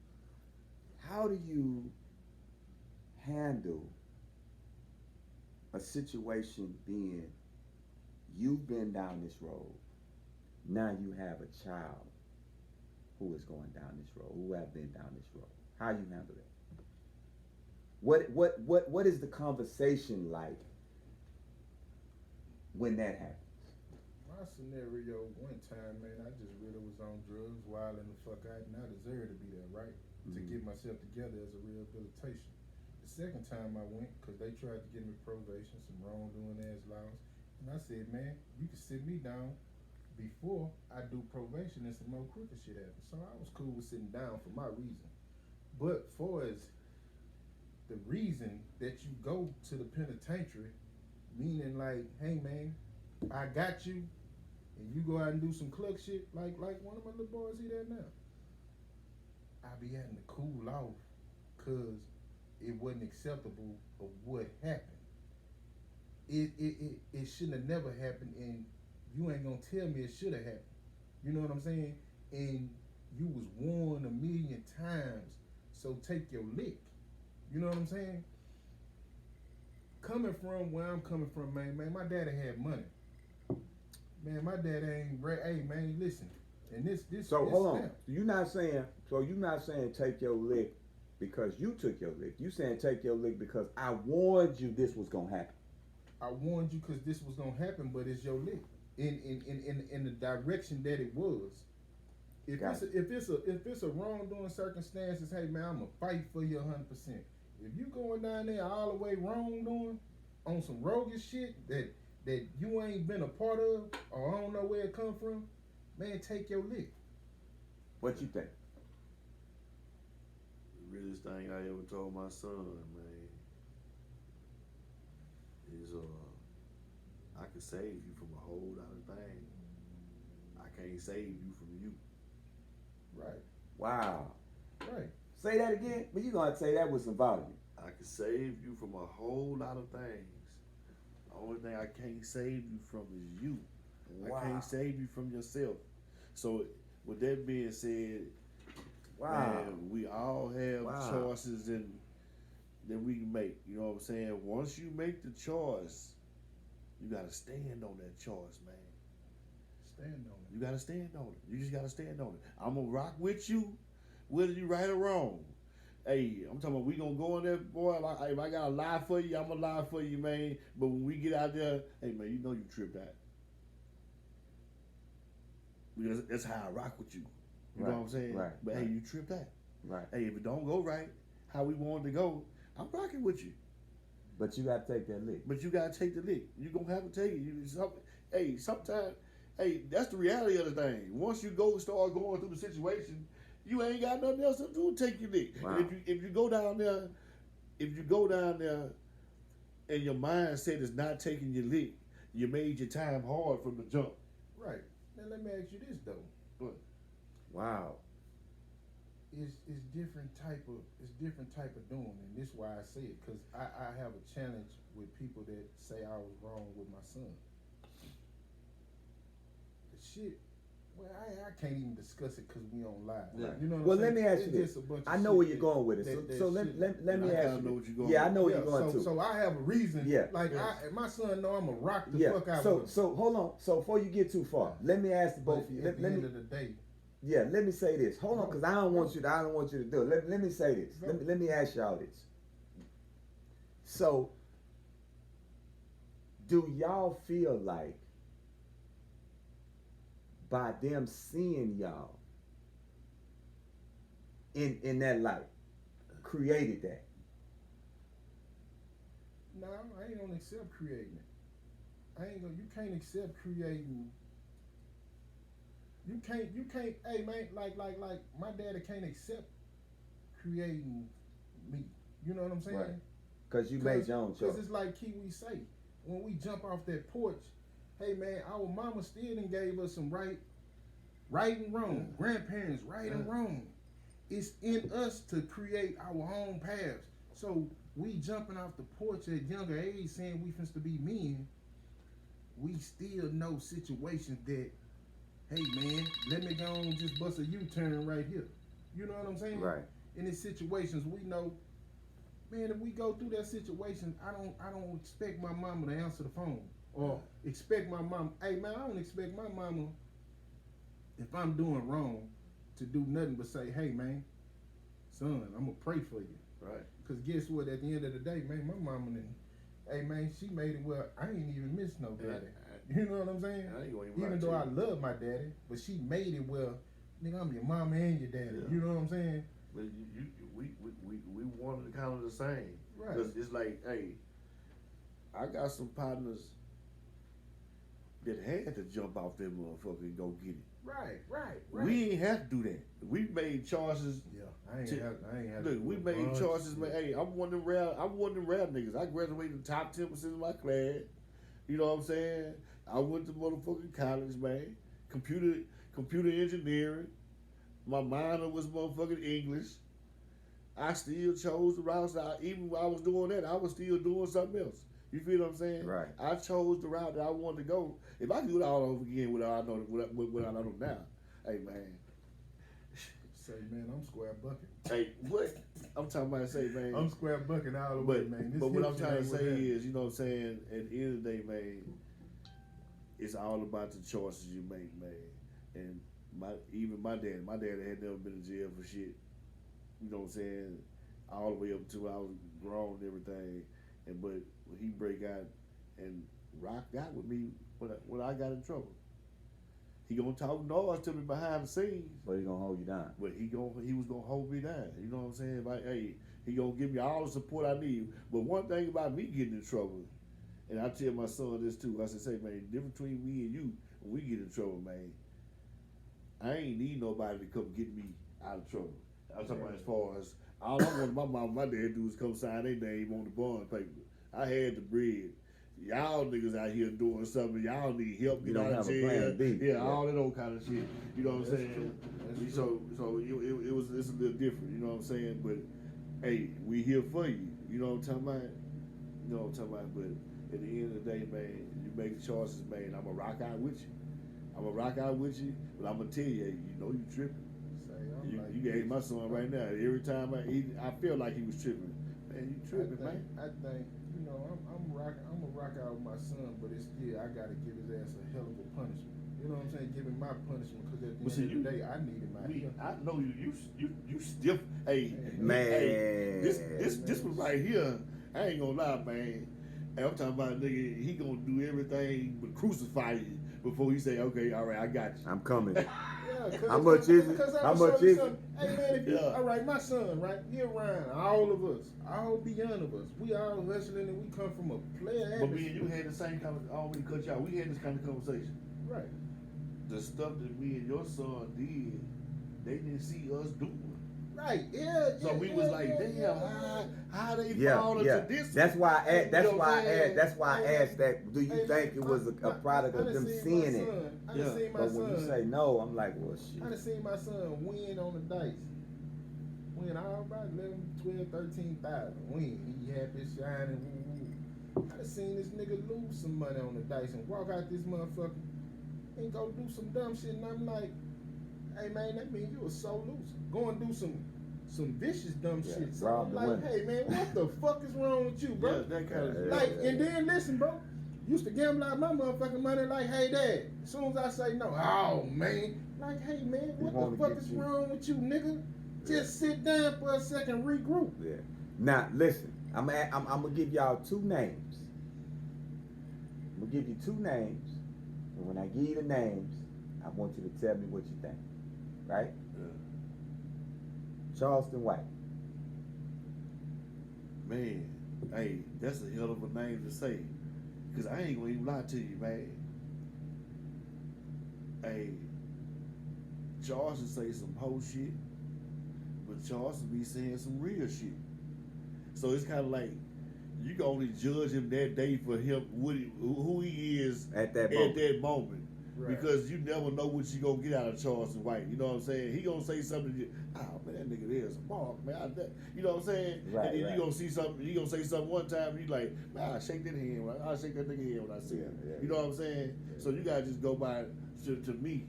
handle a situation being you've been down this road, now you have a child who is going down this road, who have been down this road? How you handle that? What is the conversation like when that happens? My scenario one time, man, I just really was on drugs, wilding the fuck out, and I deserved to be there, right? To get myself together as a rehabilitation. The second time I went, because they tried to give me probation, some wrongdoing ass laws, and I said, man, you can sit me down before I do probation and some more crooked shit happens. So I was cool with sitting down for my reason. But far as the reason that you go to the penitentiary, meaning like, hey man, I got you, and you go out and do some cluck shit, like one of my little boys he there now. I be having to cool off, cause it wasn't acceptable of what happened. It shouldn't have never happened, and you ain't gonna tell me it should have happened. You know what I'm saying? And you was warned a million times, so take your lick. You know what I'm saying? Coming from where I'm coming from, man, my daddy had money. Man, my daddy ain't hey man, listen. And this So this hold on. now. You're not saying take your lick because you took your lick. You saying take your lick because I warned you this was gonna happen. I warned you because this was gonna happen, but it's your lick. In the direction that it was. If it's a wrongdoing circumstances, hey man, I'ma fight for you 100%. If you going down there all the way wrongdoing on some roguish shit that you ain't been a part of or I don't know where it come from, man, take your lick. What you think? The realest thing I ever told my son, man, is I can save you from a whole lot of things. I can't save you from you. Right, Wow. right. Say that again, but you gonna say that with some volume. I can save you from a whole lot of things. The only thing I can't save you from is you. Wow. I can't save you from yourself. So, with that being said, Wow. man, we all have Wow. choices that we can make. You know what I'm saying? Once you make the choice, you gotta stand on that choice, man. Stand on it. You gotta stand on it. You just gotta stand on it. I'm gonna rock with you, whether you right or wrong. Hey, I'm talking about we gonna go in there, boy. If I gotta lie for you, I'm gonna lie for you, man. But when we get out there, hey, man, you know you tripped out. Because that's how I rock with you. You know what I'm saying? Right. But right, hey, you tripped out. right. Hey, if it don't go right, how we want it to go, I'm rocking with you. But you gotta take that lick. But you gotta take the lick. You gonna have to take it. Sometimes, that's the reality of the thing. Once you start going through the situation, you ain't got nothing else to do. Take your lick. Wow. If you go down there, and your mindset is not taking your lick, you made your time hard from the jump. Right. Now let me ask you this though. Wow. It's different type of doing, and this is why I say it, because I have a challenge with people that say I was wrong with my son. shit. Well, I can't even discuss it because we on live. Yeah. You know what Well, I'm let saying? me ask It's you this. just a bunch of I know shit where you're that- going with it. that So let shit- me I ask kinda you. know what you're going Yeah, I with. know where you're going so, to. So I have a reason. Yeah. Like Yes. my son know I'm a rock the Yeah. fuck out So of him. so hold on. So before you get too far, let me ask both. But at Let the me end of the day, Yeah, let me say this. Hold on, because I don't want you to do it. Let me say this. Go. Let me ask y'all this. So, do y'all feel like by them seeing y'all in that light created that? no, I ain't gonna accept creating it. You can't accept creating. You can't, hey man, like my daddy can't accept creating me. You know what I'm saying? Right. Because you made your own Because choice. it's like Kiwi say, when we jump off that porch, hey man, our mama still done gave us some right and wrong. Grandparents, right and wrong. It's in us to create our own paths. So we jumping off the porch at younger age saying we finna to be men, we still know situations that, hey man, let me go on just bust a U-turn right here. You know what I'm saying? Right. In these situations, we know, man, if we go through that situation, I don't expect my mama to answer the phone or expect my mom. Hey man, I don't expect my mama, if I'm doing wrong, to do nothing but say, hey man, son, I'm gonna pray for you. Right. Cause guess what? At the end of the day, man, my mama done, hey man, she made it well. I ain't even miss no daddy. You know what I'm saying? I ain't gonna even Even lie though I to you. love my daddy, but she made it well. Nigga, I'm your mama and your daddy. Yeah. You know what I'm saying? But we wanted kind of the same. Right. Cause it's like, hey, I got some partners that had to jump off that motherfucker and go get it. Right. We ain't have to do that. We made choices. Yeah, I ain't have. Look, to we do a made bunch choices. of Man, shit. hey, I'm one of them rare niggas. I graduated in the top 10% of my class. You know what I'm saying? I went to motherfucking college, man. Computer engineering. My minor was motherfucking English. I still chose the route. Even while I was doing that, I was still doing something else. You feel what I'm saying? Right. I chose the route that I wanted to go. If I could do it all over again with what I know now, hey man. Say, man, I'm square bucket. Hey, what? I'm talking about say, man. I'm square bucket all the way, man. This But what hip I'm shit trying to ain't what say happened. is, you know what I'm saying, at the end of the day, man, it's all about the choices you make, man. And my daddy had never been in jail for shit. You know what I'm saying? All the way up to I was grown and everything. And but when he break out and rock out with me when I got in trouble. He gonna talk noise to me behind the scenes. But he gonna hold you down. But he was gonna hold me down. You know what I'm saying? Like, hey, he gonna give me all the support I need. But one thing about me getting in trouble, and I tell my son this too. I said, say, man, the difference between me and you when we get in trouble, man, I ain't need nobody to come get me out of trouble. I'm talking about as far as all I wanted my mom and my dad do is come sign their name on the bond paper. I had the bread. Y'all niggas out here doing something. Y'all need help. You Get don't out have of a jail. plan B. Yeah, Yeah. all that old kind of shit. You know what I'm That's saying? true. That's So it's a little different. You know what I'm saying? But hey, we here for you. You know what I'm talking about? You know what I'm talking about? But at the end of the day, man, you make the choices, man. I'm gonna rock out with you. I'm gonna rock out with you, but I'm gonna tell you, hey, you know you tripping. Say, I'm like, You gave my son right now. Every time I feel like he was tripping. Man, you tripping, man. I think, you know, I'm gonna rock out with my son, but it's still, I gotta give his ass a hell of a punishment. You know what I'm saying? Give him my punishment, because at the But end see, of the day, I needed my help. I know you stiff. Hey, Man. hey, this one right here, I ain't gonna lie, man. Hey, I'm talking about nigga, he gonna do everything but crucify you before he say, okay, all right, I got you. I'm coming. Yeah, How much is it? Because How much is it? Hey man, if you, Yeah. all right, my son, right, he around all of us, all beyond of us. We all hustling and we come from a player But me and you atmosphere. had the same kind of. I don't mean to cut you out. We had this kind of conversation. Right. The stuff that me and your son did, they didn't see us doing. Right. Yeah. So we was like, damn, how they fall into Yeah. this? That's why I asked. That's You know what why I I'm saying? asked. That's why I Hey, asked that. Do you Hey, think man, it was a product I of done them seen seeing my it? son. I Yeah. done seen my But when you son. say no, I'm like, well, shit. I done seen my son win on the dice. Win all about 11, 12, 13,000. Win. He happy, shining. Woo, woo. I done seen this nigga lose some money on the dice and walk out this motherfucker. and go do some dumb shit. And I'm like, hey man, that means you a sore loser. Go and do some vicious dumb Yeah, shit. So rob I'm the like, women. hey man, what the fuck is wrong with you, bro? Yeah, that kind of Yeah, Like, and then listen, bro. Used to gamble out my motherfucking money like, hey dad. As soon as I say no, oh man. Like, hey man, what wanna the fuck get is you. wrong with you, nigga? Just sit down for a second, regroup. Yeah. Now listen, I'm gonna give y'all two names. I'm gonna give you two names, and when I give you the names, I want you to tell me what you think. Right? Yeah. Charleston White. Man, hey, that's a hell of a name to say. Cause I ain't gonna even lie to you, man. Hey, Charleston say some hoe shit, but Charleston be saying some real shit. So it's kind of like you can only judge him that day for him who he is At that moment. Right. Because you never know what you gonna get out of Charleston White. You know what I'm saying? He gonna say something. Oh man, that nigga there's a mark, man. You know what I'm saying? Right, and then right. you gonna see something. He gonna say something one time. And you like, man, I'll shake that hand. I'll shake that nigga hand when I see him. Yeah, You know what I'm saying? Yeah. So you gotta just go by. To me,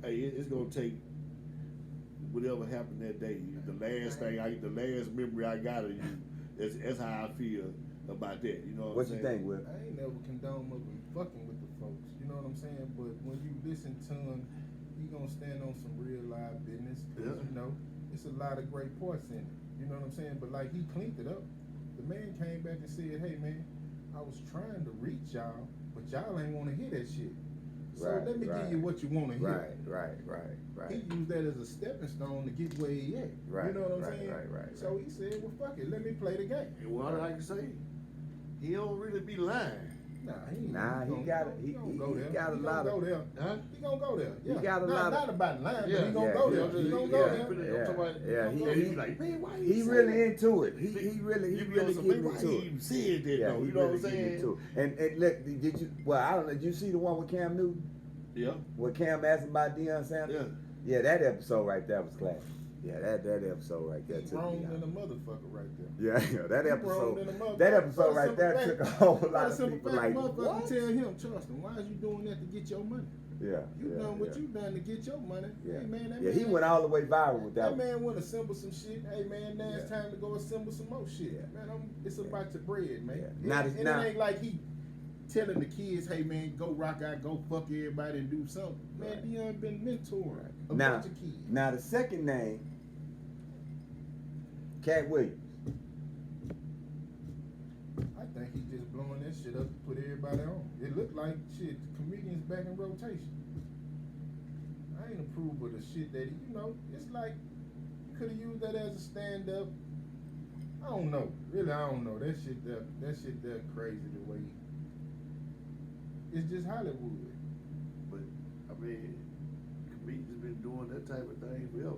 hey, it's gonna take whatever happened that day. The last memory I got of you. That's how I feel about that. You know What I'm you saying? think, Will? I ain't never condone up and fucking with the folks. You know what I'm saying? But when you listen to him, he gonna stand on some real live business. Cause Yeah. you know, it's a lot of great parts in it. You know what I'm saying? But like he cleaned it up. The man came back and said, hey man, I was trying to reach y'all, but y'all ain't wanna hear that shit. So Right, let me right. give you what you wanna hear. Right. He used that as a stepping stone to get where he at. Right, You know what I'm right, saying? right. So he said, well fuck it, let me play the game. And what I can say, he don't really be lying. Nah, he ain't. Nah, he gonna- got it. He gonna He go there. got a He lot gonna of- go there. Huh? He gonna go there. He Yeah. got a not, lot of- not about lying, Yeah, but he gonna yeah, go yeah, there. He yeah, gonna yeah, go there. yeah. He gonna He go there. like, man, why He really into it. He really You be really on some, getting man, why into he it. even said that Yeah, though? he You know really what I'm getting saying? into it. And look, did you? Well, I don't know. Did you see the one with Cam Newton? Yeah. Where Cam asked him about Deion Sanders? Yeah. Yeah, that episode right there was classic. Yeah, that episode right there He took me wrong out. than a motherfucker right there. Yeah, that He wrong than a episode. motherfucker. That episode right there For the took a simple whole fact- lot for of the simple people fact, like, motherfucker what? tell him, Charleston, why is you doing that to get your money? Yeah, You yeah, done what yeah. you done to get your money. Yeah, Hey man, that yeah. man, He went all the way viral with that. That one. man want to assemble some shit. Hey man, now it's Yeah. time to go assemble some more shit. Yeah. Man, it's about your bread, man. Yeah. And, Now and now- it ain't like he telling the kids, hey man, go rock out, go fuck everybody and do something. Man, Right. Deion been mentoring a Now, bunch of kids. now the second name, Cat Williams. I think he just blowing that shit up to put everybody on. It looked like shit, comedians back in rotation. I ain't approve of the shit that you know, it's like you could have used that as a stand up. I don't know. Really, I don't know. That shit there crazy the way it's just Hollywood. But I mean, comedians been doing that type of thing forever.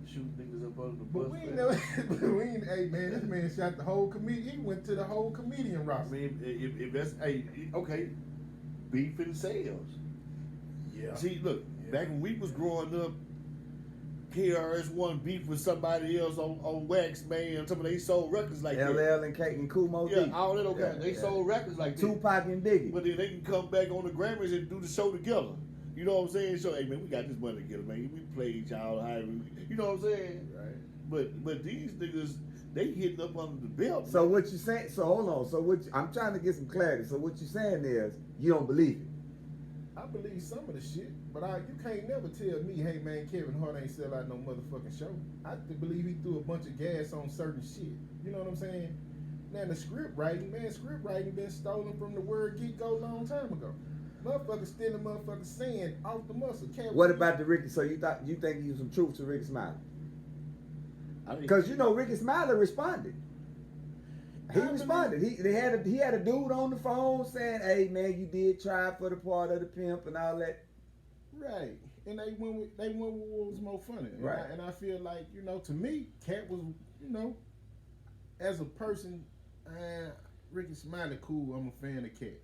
Shoot niggas up under the bus. But we ain't man. never we ain't hey man, this man shot the whole comedian. He went to the whole comedian I roster. mean, if that's okay, beef and sales. Yeah. See, look, Yeah. back when we was growing up, KRS-One beef with somebody else on Wax, man. Some of they sold records like that. LL and Kate and Kumo Yeah, D. all that okay. Yeah, They yeah. sold records like that. Tupac and Biggie. But then they can come back on the Grammys and do the show together. You know what I'm saying? So, hey man, we got this money together, man. We played y'all how you know what I'm saying? Right. But these niggas, they hitting up under the belt. So man. what you saying? So hold on. So I'm trying to get some clarity. So what you saying is you don't believe it. I believe some of the shit, but you can't never tell me, hey man, Kevin Hart ain't sell out no motherfucking show. I believe he threw a bunch of gas on certain shit. You know what I'm saying? Now the script writing been stolen from the word geek a long time ago. Motherfuckers stealing motherfuckers saying off the muscle. What about the Ricky? So you think you some truth to Ricky Smiley? I mean, Because you know Ricky Smiley responded. He I responded. He had a dude on the phone saying, "Hey man, you did try for the part of the pimp and all that." Right. And they went with what was more funny. Right. And I feel like, you know, to me, Cat was, you know, as a person, Ricky Smiley cool. I'm a fan of Cat.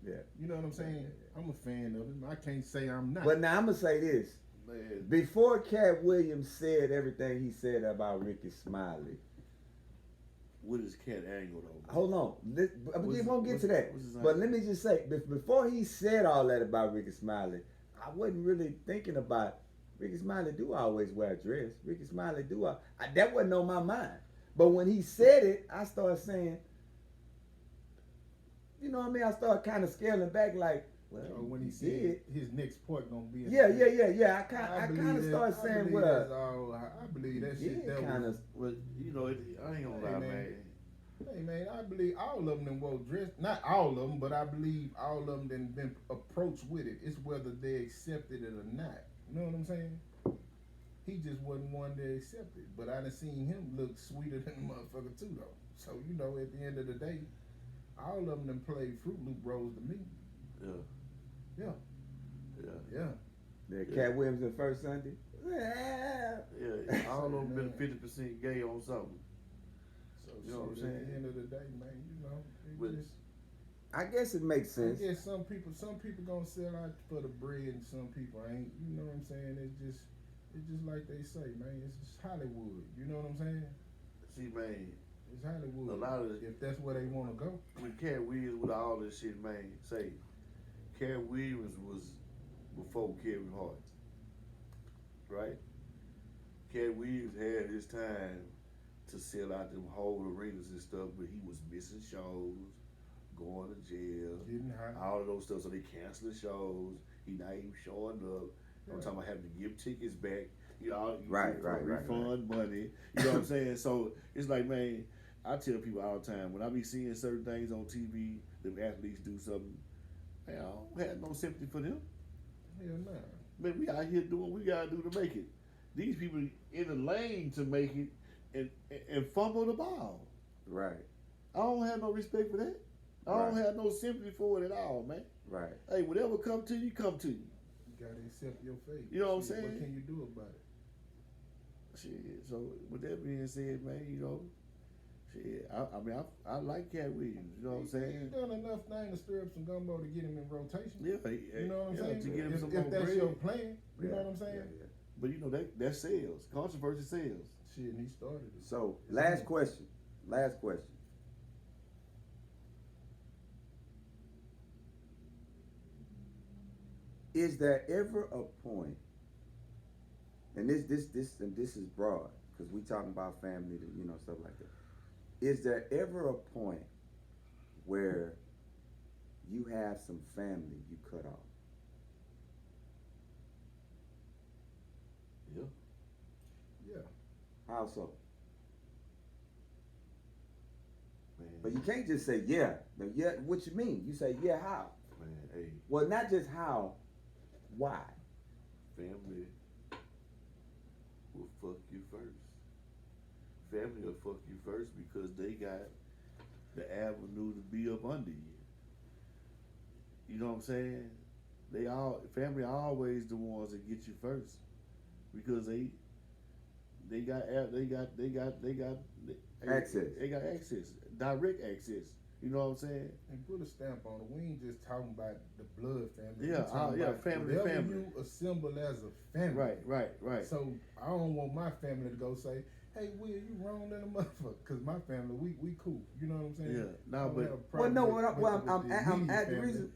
Yeah. You know what I'm saying? I'm a fan of him. I can't say I'm not. But now I'm gonna say this: man, before Cat Williams said everything he said about Ricky Smiley, What is Cat Angle though? Man? Hold on. We won't get to that. What's his But name? let me just say, before he said all that about Ricky Smiley, I wasn't really thinking about Ricky Smiley do always wear a dress. Ricky Smiley that wasn't on my mind. But when he said it, I started saying, you know what I mean? I started kind of scaling back like, well, So when he did. said his next part gonna be in Yeah. the I kind of started saying, I believe that shit. yeah, That kind was, of. Well, you know, I ain't gonna Hey, lie, man. man. hey man, I believe all of them wore dress. Not all of them, but I believe all of them done been approached with it. It's whether they accepted it or not. You know what I'm saying? He just wasn't one that accepted. But I done seen him look sweeter than a motherfucker too, though. So you know, at the end of the day, all of them done played Fruit Loop roles to me. Yeah. Yeah. Yeah. Yeah. The Yeah. Cat Williams the first Sunday. Yeah. All of them been 50% gay on something. So You know what I'm shit, at saying? the end of the day, man, you know, it But- just, I guess it makes I sense. guess some people gonna sell out for the bread, and some people ain't. You know what I'm saying? It's just like they say, man. It's just Hollywood. You know what I'm saying? See, man, It's Hollywood. A lot of- if that's where they want to go. when Cat Williams with all this shit, man, say, Cat Williams was before Kevin Hart, right? Cat Williams had his time to sell out them whole arenas and stuff, but he was missing shows, going to jail, Getting high. all of those stuff. So they canceling shows. He not even showing up. I'm Yeah. talking about having to give tickets back. You know, Right. refund money. You know what I'm saying? So it's like, man, I tell people all the time when I be seeing certain things on TV, them athletes do something, man, I don't have no sympathy for them. Hell nah. Man, we out here doing what we gotta do to make it. These people in the lane to make it and fumble the ball. Right. I don't have no respect for that. I don't Right. have no sympathy for it at all, man. Right. Hey, whatever come to you, come to you. You gotta accept your fate. You know what I'm Shit, saying? What can you do about it? Shit. So with that being said, man, you know, shit. I mean, I like Cat Williams. You know what I'm He saying? done enough thing to stir up some gumbo to get him in rotation. Yeah. You know what I'm saying? To get him some if more that's bread. your plan, you know what I'm saying? Yeah. But you know that sales. Controversy sales. Shit, and he started it. So It's last him. question. Is there ever a point, and this is broad because we talking about family, stuff like that. Is there ever a point where you have some family you cut off? Yeah. Yeah. How so? Man. But you can't just say yeah. Now, yeah, what you mean? You say yeah. How? Man, hey, Well, not just how. Why? family will fuck you first. Family will fuck you first because they got the avenue to be up under you. You know what I'm saying? Family are always the ones that get you first because they got Access. They got access, direct access. You know what I'm saying? And put a stamp on it. We ain't just talking about the blood family. Yeah, We talking about family. whatever you assemble as a family. Right. So I don't want my family to go say, "Hey, Will, you wrong than a motherfucker," because my family, we cool. You know what I'm saying? Yeah. I No, don't but have a Well, problem no. with- I'm with the at the immediate reason. family.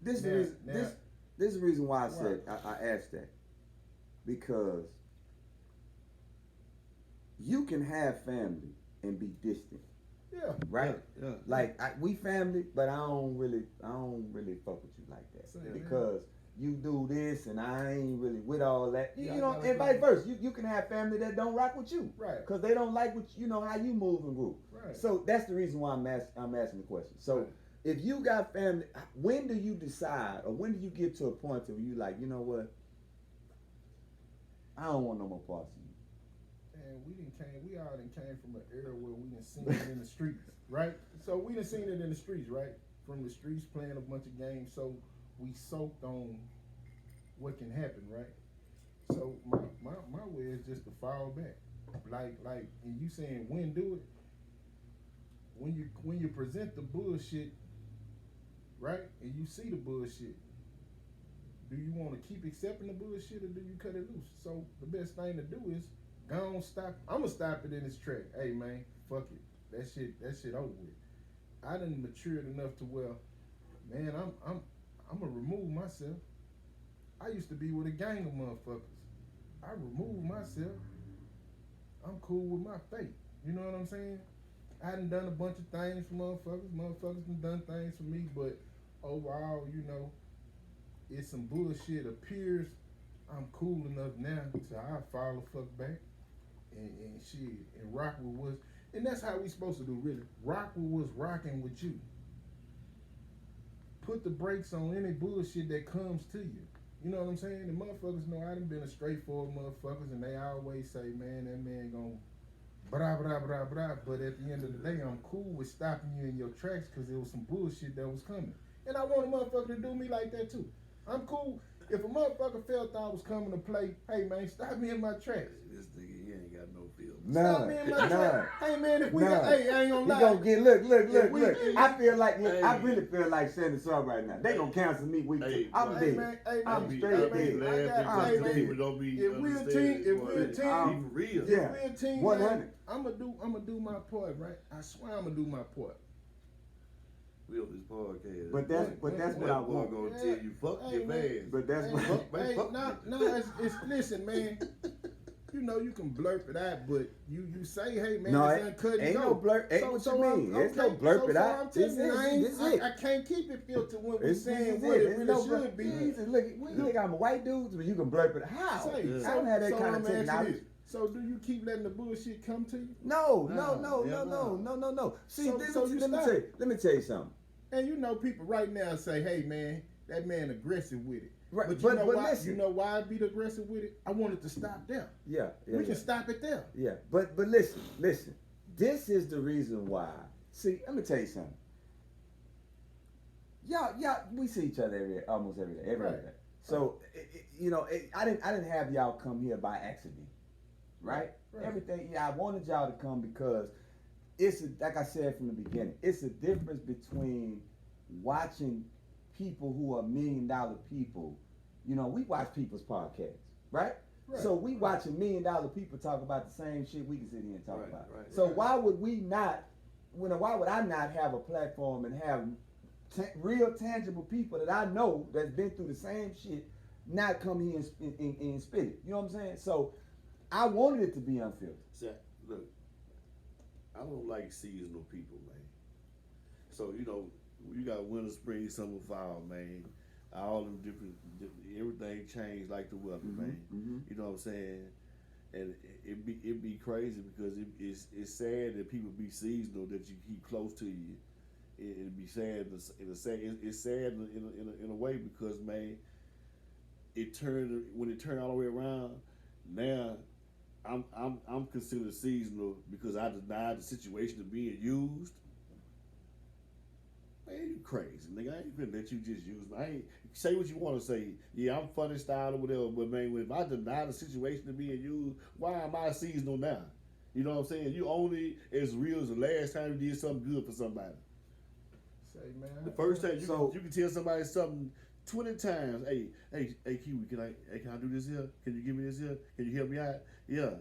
This is the Now- reason. now- This is the reason why I said I asked that, because you can have family and be distant, Yeah. right? Yeah. Like we family, but I don't really fuck with you like that Same, because you do this and I ain't really with all that. Yeah, You I know, gotta and go. vice versa. You can have family that don't rock with you Right. because they don't like what how you move and groove. Right. So that's the reason why I'm asking the question. So Right. if you got family, when do you decide, or when do you get to a point where you like, you know what? I don't want no more parts of you. And we all done came from an era where we done seen it in the streets, right? So we done seen it in the streets, right? From the streets playing a bunch of games, so we soaked on what can happen, right? So my way is just to fall back. Like and you saying when do it? When you present the bullshit, right? And you see the bullshit. Do you want to keep accepting the bullshit or do you cut it loose? So the best thing to do is go on stop. I'm gonna stop it in its track. Hey man, fuck it. That shit over with. I done matured enough to where, man, I'm gonna remove myself. I used to be with a gang of motherfuckers. I removed myself. I'm cool with my fate. You know what I'm saying? I done done a bunch of things for motherfuckers. Motherfuckers done things for me, but overall, you know, it's some bullshit appears. I'm cool enough now to I fall the fuck back and shit and rock with what's, and that's how we supposed to do really. Rock with what's rocking with you. Put the brakes on any bullshit that comes to you. You know what I'm saying? The motherfuckers know I done been a straightforward motherfuckers, and they always say, man, that man gon' blah, blah, blah, blah. But at the end of the day, I'm cool with stopping you in your tracks because there was some bullshit that was coming. And I want a motherfucker to do me like that too. I'm cool. If a motherfucker felt I was coming to play, hey man, stop me in my tracks. This nigga, he ain't got no feelings. Stop me in my tracks. Hey man, if we None. hey, I ain't gonna He lie. gonna get look. we- I feel like Hey. I really feel like sending some right now. They gonna cancel me week Hey, two. I'm bro. Hey dead. man, hey I'm man, straight hey, dead. man, I laughing got, I'm because hey people dead. don't be if we a understanding, team, if boy. we a team, Be for real. Yeah. if we a team, 100. man, I'ma do my part, right? I swear I'ma do my part. We on this podcast. But that's what I That boy want. gonna Yeah. tell you, fuck Hey, your man. ass. But that's Hey, what. Fuck, man, hey, fuck no, it's listen, man. You know you can blurp it out, but you say, hey man, No, it's uncut and ain't go. no blurp. Ain't what you mean. There's no blurp it out. I'm telling This you, is it. I can't keep it filtered when we It's saying it. what it It's really no should blurp. be. Jesus, look, you think I'm a white dude, but you can blurp it. How? Say, Yeah. I don't have that so kind of I'ma ask you technology. this. So do you keep letting the bullshit come to you? No. See, So- this, so you let me stop. tell you. Let me tell you something. And you know people right now say, hey man, that man aggressive with it. Right, But you but- know but why? listen. You know why I be aggressive with it? I wanted to stop there. Yeah. We can stop it there. Yeah, but listen. This is the reason why. See, let me tell you something. Y'all, we see each other almost every day, Right. day. So, I didn't have y'all come here by accident, right? Right. Everything. Yeah, I wanted y'all to come because like I said from the beginning, it's a difference between watching people who are $1 million people. You know, we watch people's podcasts, right? Right. So we watching $1 million people talk about the same shit we can sit here and talk Right, about. right. So Right. why would we not? Why would I not have a platform and have real tangible people that I know that's been through the same shit not come here and spit it? You know what I'm saying? So I wanted it to be unfiltered. See, look, I don't like seasonal people, man. So, you know, you got winter, spring, summer, fall, man. All them different everything changed like the weather, man. Mm-hmm. You know what I'm saying? And it be crazy because it's sad that people be seasonal that you keep close to you. It'd be sad it's sad in a way because, man, when it turned all the way around. Now I'm considered seasonal because I denied the situation of being used. Man, you crazy, nigga. I ain't finna let you just use me. I ain't say what you want to say. Yeah, I'm funny style or whatever, but man, if I deny the situation of being used, why am I seasonal now? You know what I'm saying? You only as real as the last time you did something good for somebody. Say man. The first time So- you can tell somebody something 20 times. Hey, Kiwi, can I do this here? Can you give me this here? Can you help me out? Yeah.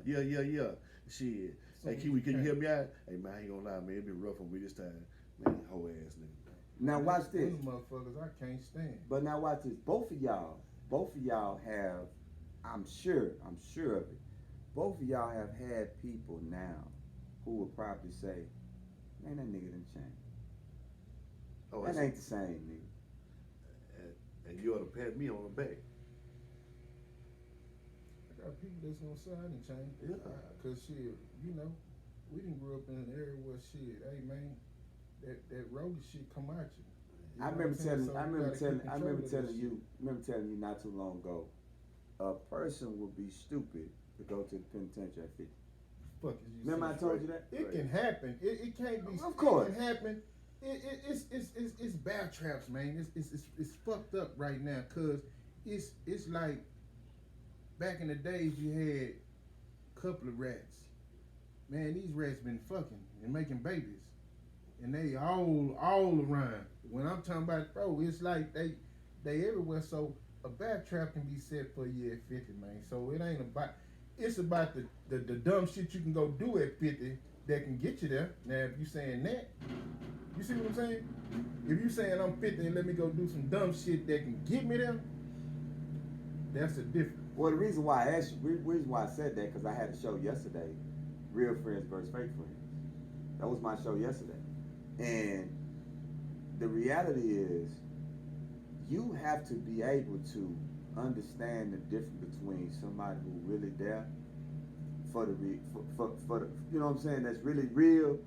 Shit. So Hey, Kiwi, can you can't- help me out? Hey, man, I ain't gonna lie, man. It been rough on me this time. Man, whole ass nigga. Now watch this. Those motherfuckers I can't stand. But now watch this. Both of y'all have, I'm sure of it. Both of y'all have had people now who will probably say, man, that nigga done changed. Oh, That I ain't the same nigga. and you ought to pat me on the back. I got people that's gonna say I didn't change. Yeah. Cause shit, you know, we didn't grow up in an area where shit, hey man, that road shit come at you. You I know remember what I'm saying? telling, So I you remember gotta telling, keep I control remember of telling that you, shit. remember telling you not too long ago, a person would be stupid to go to the penitentiary at 50. Fuck is you Remember I saying? told you that? It can happen. It can't be. Of course. It can happen. It's bad traps, man. It's fucked up right now, cause it's like back in the days you had a couple of rats. Man, these rats been fucking and making babies, and they all around. When I'm talking about, bro, it's like they everywhere. So a bad trap can be set for a year at 50, man. So it ain't about. It's about the dumb shit you can go do at 50 that can get you there. Now, if you saying that, you see what I'm saying? If you saying I'm 50 and let me go do some dumb shit that can get me there, that's a difference. Well, the reason why I asked you, reason why I said that, because I had a show yesterday, Real Friends versus Fake Friends. That was my show yesterday. And the reality is, you have to be able to understand the difference between somebody who really there for the you know what I'm saying, that's really real,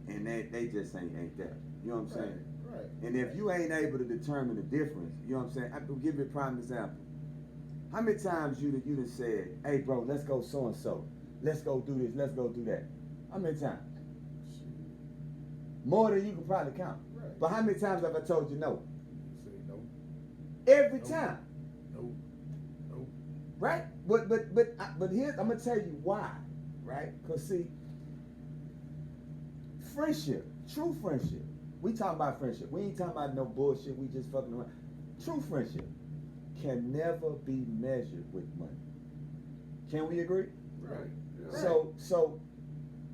and they just ain't there. You know what I'm saying? Right. And if you ain't able to determine the difference, you know what I'm saying? I can give you a prime example. How many times you done said, hey bro, let's go so and so, let's go do this, let's go do that? How many times? More than you can probably count. Right. But how many times have I told you no? You say no. Every Nope. time. No. No. Right? But here, I'm gonna tell you why, right? Cause see, friendship, true friendship. We talking about friendship. We ain't talking about no bullshit. We just fucking around. True friendship can never be measured with money. Can we agree? Right. Yeah. So,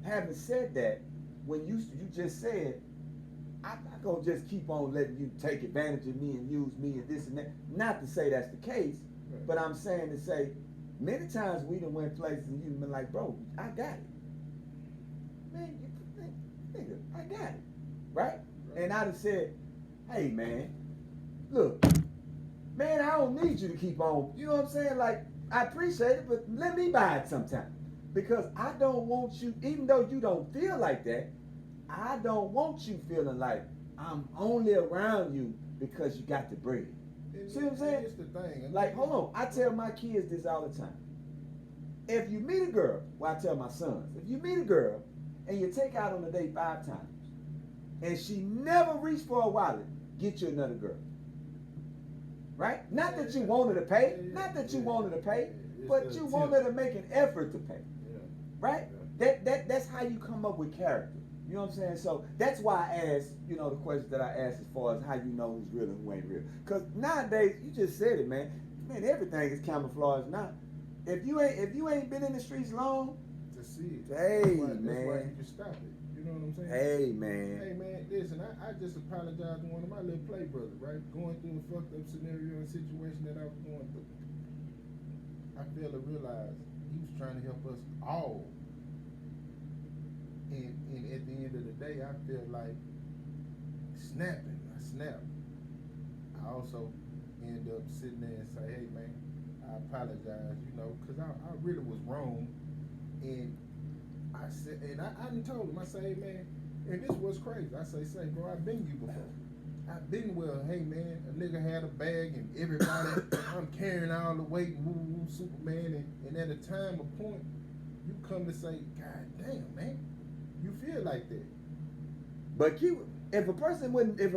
having said that, when you just said, I'm not gonna just keep on letting you take advantage of me and use me and this and that. Not to say that's the case, Right. but I'm saying to say, many times we done went places and you've been like, bro, I got it. Man, nigga, I got it. Right? And I'd have said, hey man, look, man, I don't need you to keep on. You know what I'm saying? Like, I appreciate it, but let me buy it sometime. Because I don't want you, even though you don't feel like that, I don't want you feeling like I'm only around you because you got the bread. See what I'm saying? It's the thing. Like, hold on. I tell my kids this all the time. If you meet a girl, well, I tell my sons, if you meet a girl and you take out on a date 5 times and she never reached for a wallet, get you another girl. Right? Not that you want her to pay, not that you want her to pay, but you want her to make an effort to pay. Yeah. Right? That's how you come up with character. You know what I'm saying? So that's why I asked, you know, the question that I asked as far as how you know who's real and who ain't real. Because nowadays, you just said it, man. Man, everything is camouflage now. If you ain't been in the streets long, To see it. Hey, That's why man. you can stop it. You know what I'm saying? hey man, Hey man, listen, I just apologized to one of my little play brothers, right? Going through a fucked up scenario and situation that I was going through. I failed to realize he was trying to help us all. And at the end of the day, I feel like snapping. I snapped. I also end up sitting there and say, hey man, I apologize, you know, because I really was wrong. And I said, and I done told him, I say, hey man, and this was crazy. I say, bro, I've been you before. I've been well, hey man, a nigga had a bag and everybody, I'm carrying all the weight, woo woo, Superman, and at a time, a point, you come to say, God damn, man, you feel like that. but if a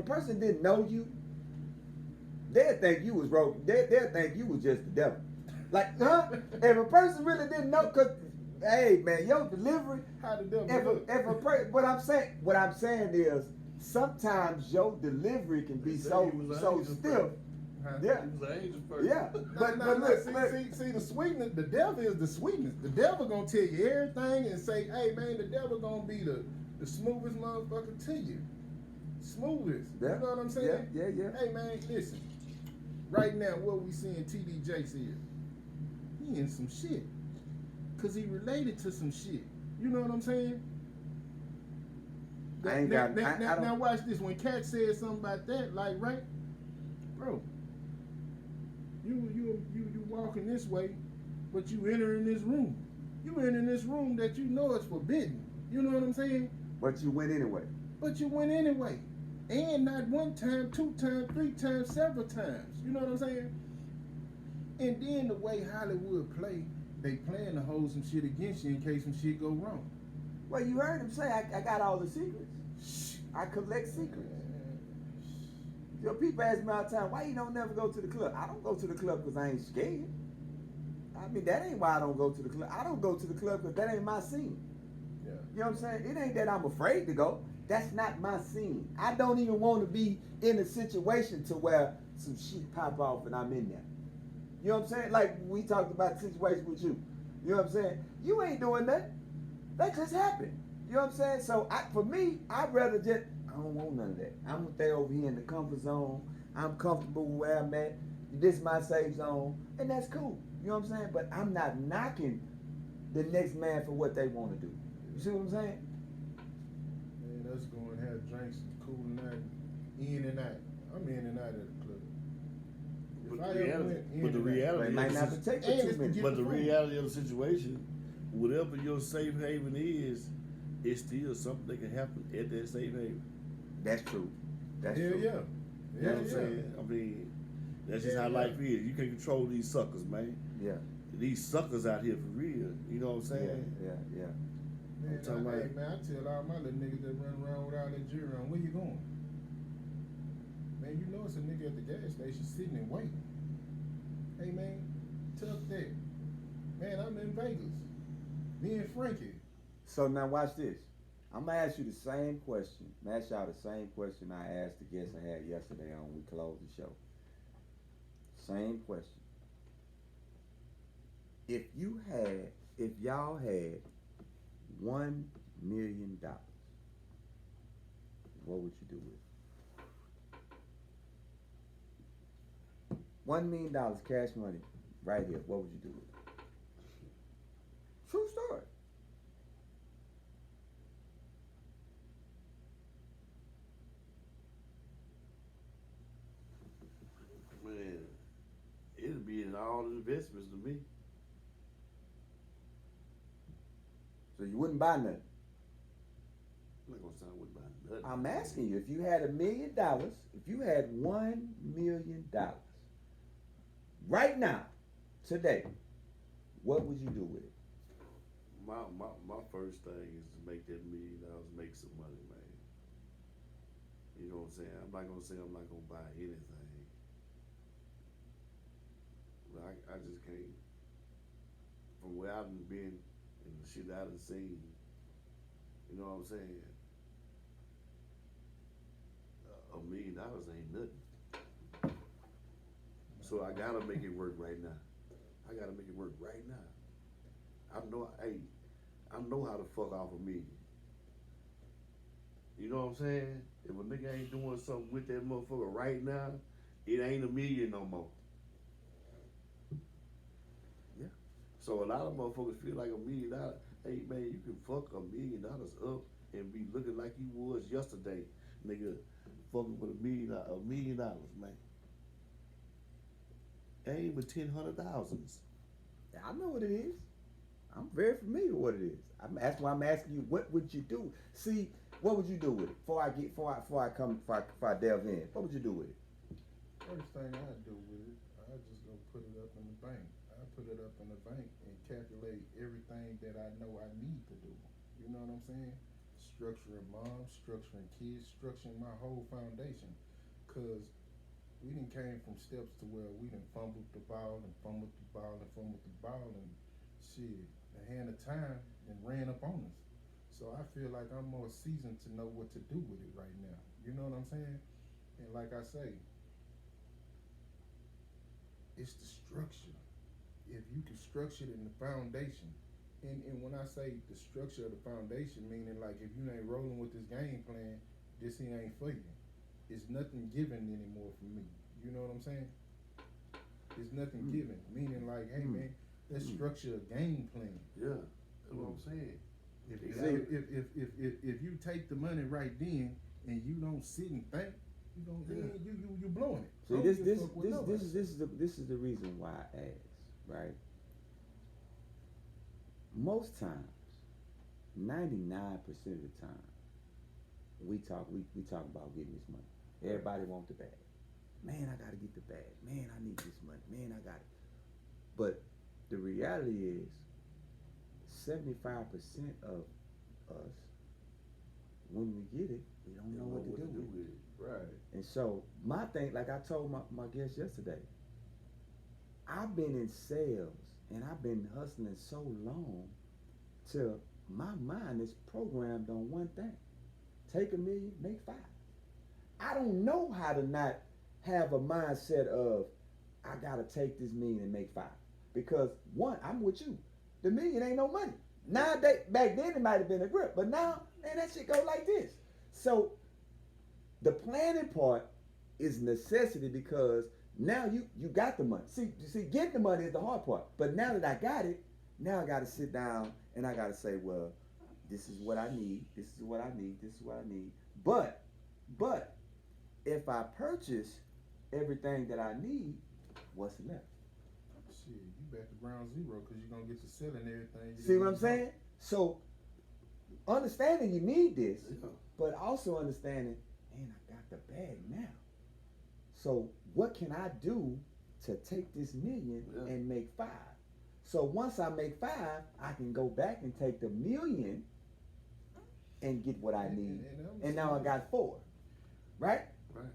person didn't know you, they'd think you was broke. They'd think you was just the devil. Like, huh? If a person really didn't know, cause hey man, your delivery. How the devil look? What I'm saying is sometimes your delivery can be They say so he was an so angel stiff. first. Huh? Yeah. He was an angel first. Yeah, but Nah, look, see, the sweetness, the devil is the sweetness. The devil gonna tell you everything and say, hey man, the devil gonna be the smoothest motherfucker to you. Smoothest. Yeah. You know what I'm saying? Yeah. Hey man, listen. Right now, what we seeing TD Jakes is, he in some shit. Cause he related to some shit. You know what I'm saying? I ain't got- I don't- Now watch this. When Cat said something about that, like, right, bro, you walking this way, but you entering this room. You entering this room that you know is forbidden. You know what I'm saying? but you went anyway. But you went anyway. And not 1 time, 2 times, 3 times, several times. You know what I'm saying? And then the way Hollywood play, they plan to hold some shit against you in case some shit go wrong. Well, you heard him say, I got all the secrets. I collect secrets. You know, people ask me all the time, why you don't never go to the club? I don't go to the club because I ain't scared. I mean, that ain't why I don't go to the club. I don't go to the club because that ain't my scene. Yeah. You know what I'm saying? It ain't that I'm afraid to go. That's not my scene. I don't even want to be in a situation to where some shit pop off and I'm in there. You know what I'm saying? Like we talked about the situation with you. You know what I'm saying? You ain't doing that. That just happened. You know what I'm saying? So for me, I'd rather just, I don't want none of that. I'm gonna stay over here in the comfort zone. I'm comfortable where I'm at. This is my safe zone, and that's cool. You know what I'm saying? But I'm not knocking the next man for what they want to do. You see what I'm saying? Man, us going to have drinks and cool night, in and out. I'm in and out of the club. But If the I ever reality- went in but the and out- reality But it might not take And for 2 it's to minutes. get But the the phone. reality of the situation, whatever your safe haven is, it's still something that can happen at that safe haven. That's true. That's Hell true. yeah. You know Yeah, what I'm yeah. saying? I mean, that's just Yeah, how yeah. life is. You can't control these suckers, man. Yeah. These suckers out here for real. You know what I'm Yeah. saying? Yeah. Man, I'm talking hey, about- man, I tell all my little niggas that run around with all that jewelry on, where you going? Man, you know it's a nigga at the gas station sitting and waiting. Hey, man, tough that. Man, I'm in Vegas. Me and Frankie. So now watch this. I'm gonna ask you the same question. I'm gonna ask y'all the same question I asked the guest I had yesterday on when we closed the show. Same question. If y'all had $1 million, what would you do with it? $1 million cash money right here. What would you do with it? True story. Man, it'd be in all investments to me. So you wouldn't buy nothing. I'm not gonna sound with my nothing. I'm asking you, if you had $1 million, if you had $1 million right now, today, what would you do with it? My first thing is to make that $1 million, make some money, man. You know what I'm saying? I'm not gonna say I'm not gonna buy anything. But I just can't. From where I've been and the shit I done seen, you know what I'm saying? $1 million ain't nothing. So I gotta make it work right now. I gotta make it work right now. I know how to fuck off $1 million. You know what I'm saying? If a nigga ain't doing something with that motherfucker right now, it ain't $1 million no more. Yeah. So a lot of motherfuckers feel like $1 million. Hey man, you can fuck $1 million up and be looking like you was yesterday, nigga. Fucking with $1 million, man. Ain't but 10 thousands. I know what it is. I'm very familiar with what it is. That's why I'm asking you, what would you do? See, what would you do with it? Before I delve in, what would you do with it? First thing I do with it, I just go put it up in the bank. I put it up in the bank and calculate everything that I know I need to do. You know what I'm saying? Structuring mom, structuring kids, structuring my whole foundation. Cause we done came from steps to where we done fumbled the ball and fumbled the ball and fumbled the ball and shit, the hand of time and ran up on us. So I feel like I'm more seasoned to know what to do with it right now. You know what I'm saying? And like I say, it's the structure. If you can structure it in the foundation, and when I say the structure of the foundation, meaning like if you ain't rolling with this game plan, this thing ain't for you. It's nothing given anymore for me. You know what I'm saying? It's nothing given, meaning like, hey man, let's structure a game plan. Yeah, that's what I'm saying. If you take the money right then and you don't sit and think, you blowing it. See, I don't give a fuck what nobody this is the reason why I asked, right? Most times, 99% of the time, we talk about getting this money. Everybody want the bag. Man, I gotta get the bag. Man, I need this money. Man, I got it. But the reality is, 75% of us, when we get it, we don't know what to do with it. Right. And so my thing, like I told my guest yesterday, I've been in sales and I've been hustling so long till my mind is programmed on one thing. Take $1 million, make 5. I don't know how to not have a mindset of I gotta take this $1 million and make 5. Because one, I'm with you. The $1 million ain't no money. Now back then it might have been a grip, but now, man, that shit go like this. So the planning part is necessity because now you got the money. See, getting the money is the hard part. But now that I got it, now I got to sit down and I got to say, well, this is what I need. This is what I need. This is what I need. But if I purchase everything that I need, what's left? Shit, you back to ground zero because you're gonna get to selling everything. See what I'm saying? So understanding you need this, Yeah. but also understanding, man, I got the bag now. So what can I do to take this million Yeah. and make 5? So once I make 5, I can go back and take the million and get what I need. And now I got 4. Right? Right.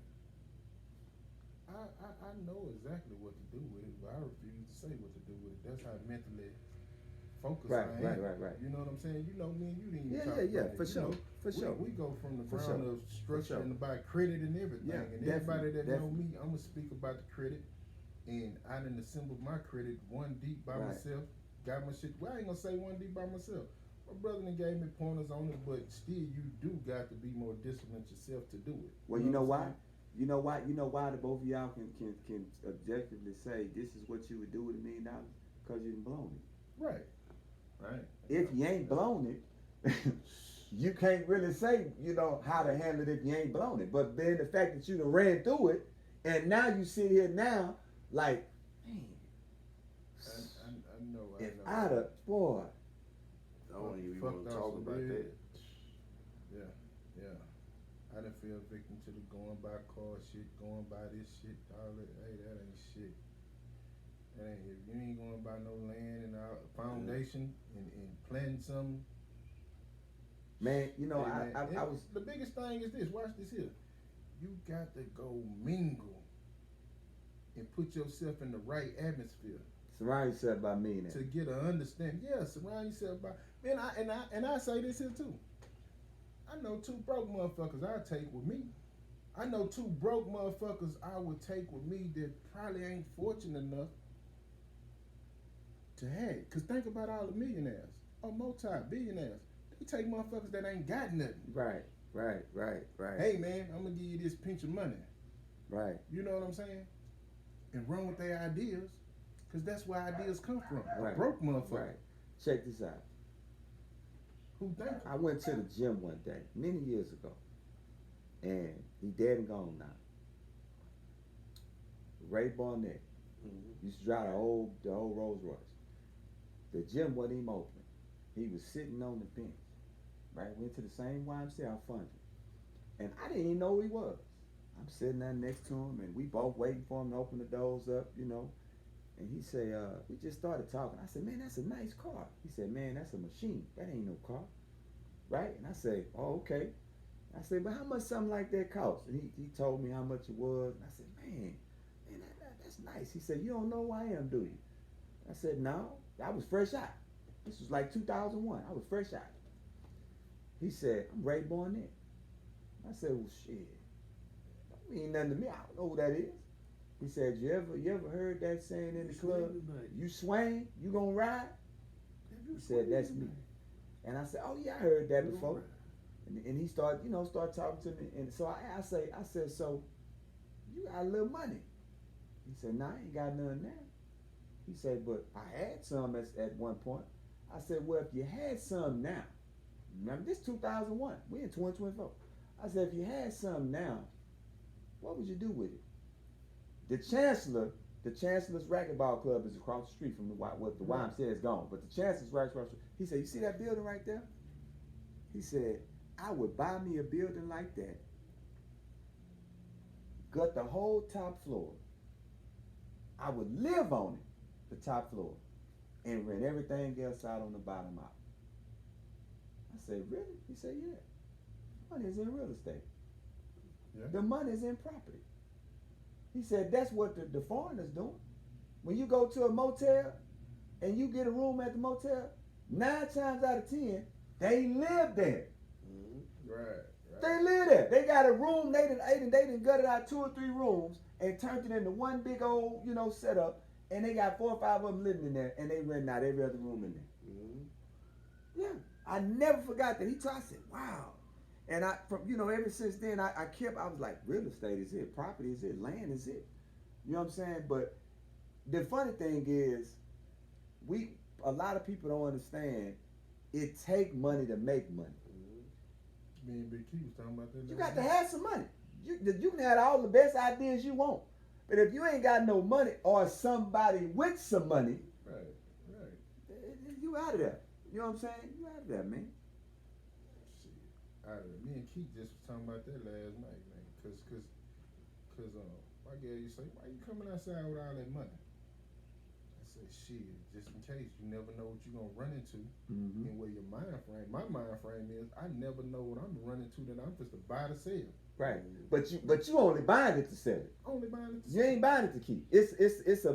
I know exactly what to do with it, but I refuse to say what to do with it. That's how mentally focused I am. Right. You know what I'm saying? You know me and you didn't even talk Yeah, about for it. You sure, know, for sure. We go from the For ground sure. of structure sure. and about credit and everything. Yeah, And everybody that know definitely. me, I'm gonna speak about the credit. And I done assembled my credit one deep by Right. myself. Got my shit. Well, I ain't gonna say one deep by myself. My brother done gave me pointers on it, but still, you do got to be more disciplined yourself to do it. Well, you know what why? I'm You know why? You know why the both of y'all can objectively say this is what you would do with $1 million? Because you done blown it. saying? Right. If you ain't blown it, you can't really say, how to handle it if you ain't blown it. But then the fact that you done ran through it, and now you sit here now, like, man, I know. if I'd have, boy, I don't even Fucked want to up talk some about big- that. Yeah. I done fell victim to the going by car shit, going by this shit, all that. Hey, that ain't shit. That ain't, if you ain't going by no land and a foundation and planting something. man, Hey, man, I was, the biggest thing is this. Watch this here. You got to go mingle and put yourself in the right atmosphere surround yourself by millionaires. to get an understanding. Yeah, surround yourself by. Man, I say this here too. I know 2 broke motherfuckers I take with me. I know 2 broke motherfuckers I would take with me that probably ain't fortunate enough to have. Cause think about all the millionaires or multi-billionaires. They take motherfuckers that ain't got nothing. Right. Hey man, I'm gonna give you this pinch of money. Right. You know what I'm saying? And run with their ideas. Cause that's where ideas come from. Right. A broke motherfucker. Right. Check this out. Who think? I went to the gym one day, many years ago, and he dead and gone now. Ray Barnett used to drive the old Rolls Royce. The gym wasn't even open. He was sitting on the bench. Right, went to the same YMCA I funded, and I didn't even know who he was. I'm sitting there next to him, and we both waiting for him to open the doors up, And he said, we just started talking. I said, man, that's a nice car. He said, man, that's a machine. That ain't no car. Right? And I said, oh, okay. I said, but how much something like that cost? And he told me how much it was. And I said, man, that's nice. He said, you don't know who I am, do you? I said, no. I was fresh out. This was like 2001. I was fresh out. He said, I'm Ray Barnett. I said, well, shit. That mean nothing to me. I don't know who that is. He said, you ever heard that saying in the club? You swing, you gonna ride? He said, that's me. And I said, oh yeah, I heard that before. And he started, talking to me. And so I said, so you got a little money? He said, nah, I ain't got none now. He said, but I had some at one point. I said, well, if you had some now, remember this 2001, we in 2024. I said, if you had some now, what would you do with it? The Chancellor's Racquetball Club is across the street from the YMCA is gone, but the Chancellor's right across the street. He said, you see that building right there? He said, I would buy me a building like that, gut the whole top floor. I would live on it, the top floor, and rent everything else out on the bottom out. I said, really? He said, yeah. Money is in real estate. Yeah. The money is in property. He said, that's what the foreigners doing. When you go to a motel and you get a room at the motel, 9 times out of 10, they live there. Right. They live there. They got a room. They done gutted out 2 or 3 rooms and turned it into one big old, setup. And they got 4 or 5 of them living in there, and they renting out every other room in there. Yeah, I never forgot that. He told. I said, "Wow," and ever since then, I was like, real estate is it, property is it, land is it. You know what I'm saying? But the funny thing is, a lot of people don't understand. It take money to make money. Me and Big Key was talking about that. You got to have some money. You can have all the best ideas you want, but if you ain't got no money or somebody with some money, Right. you out of there. You know what I'm saying? You out of there, man. Shit. Me and Keith just was talking about that last night, man. Cause my girl, you say, why you coming outside with all that money? I said, shit, just in case. You never know what you're gonna run into, Mm-hmm. and where your mind frame. My mind frame is, I never know what I'm running into that I'm just to buy to sell. Right, but you only buying it to sell it. Only buying it to You sell. ain't buying it to keep. It's a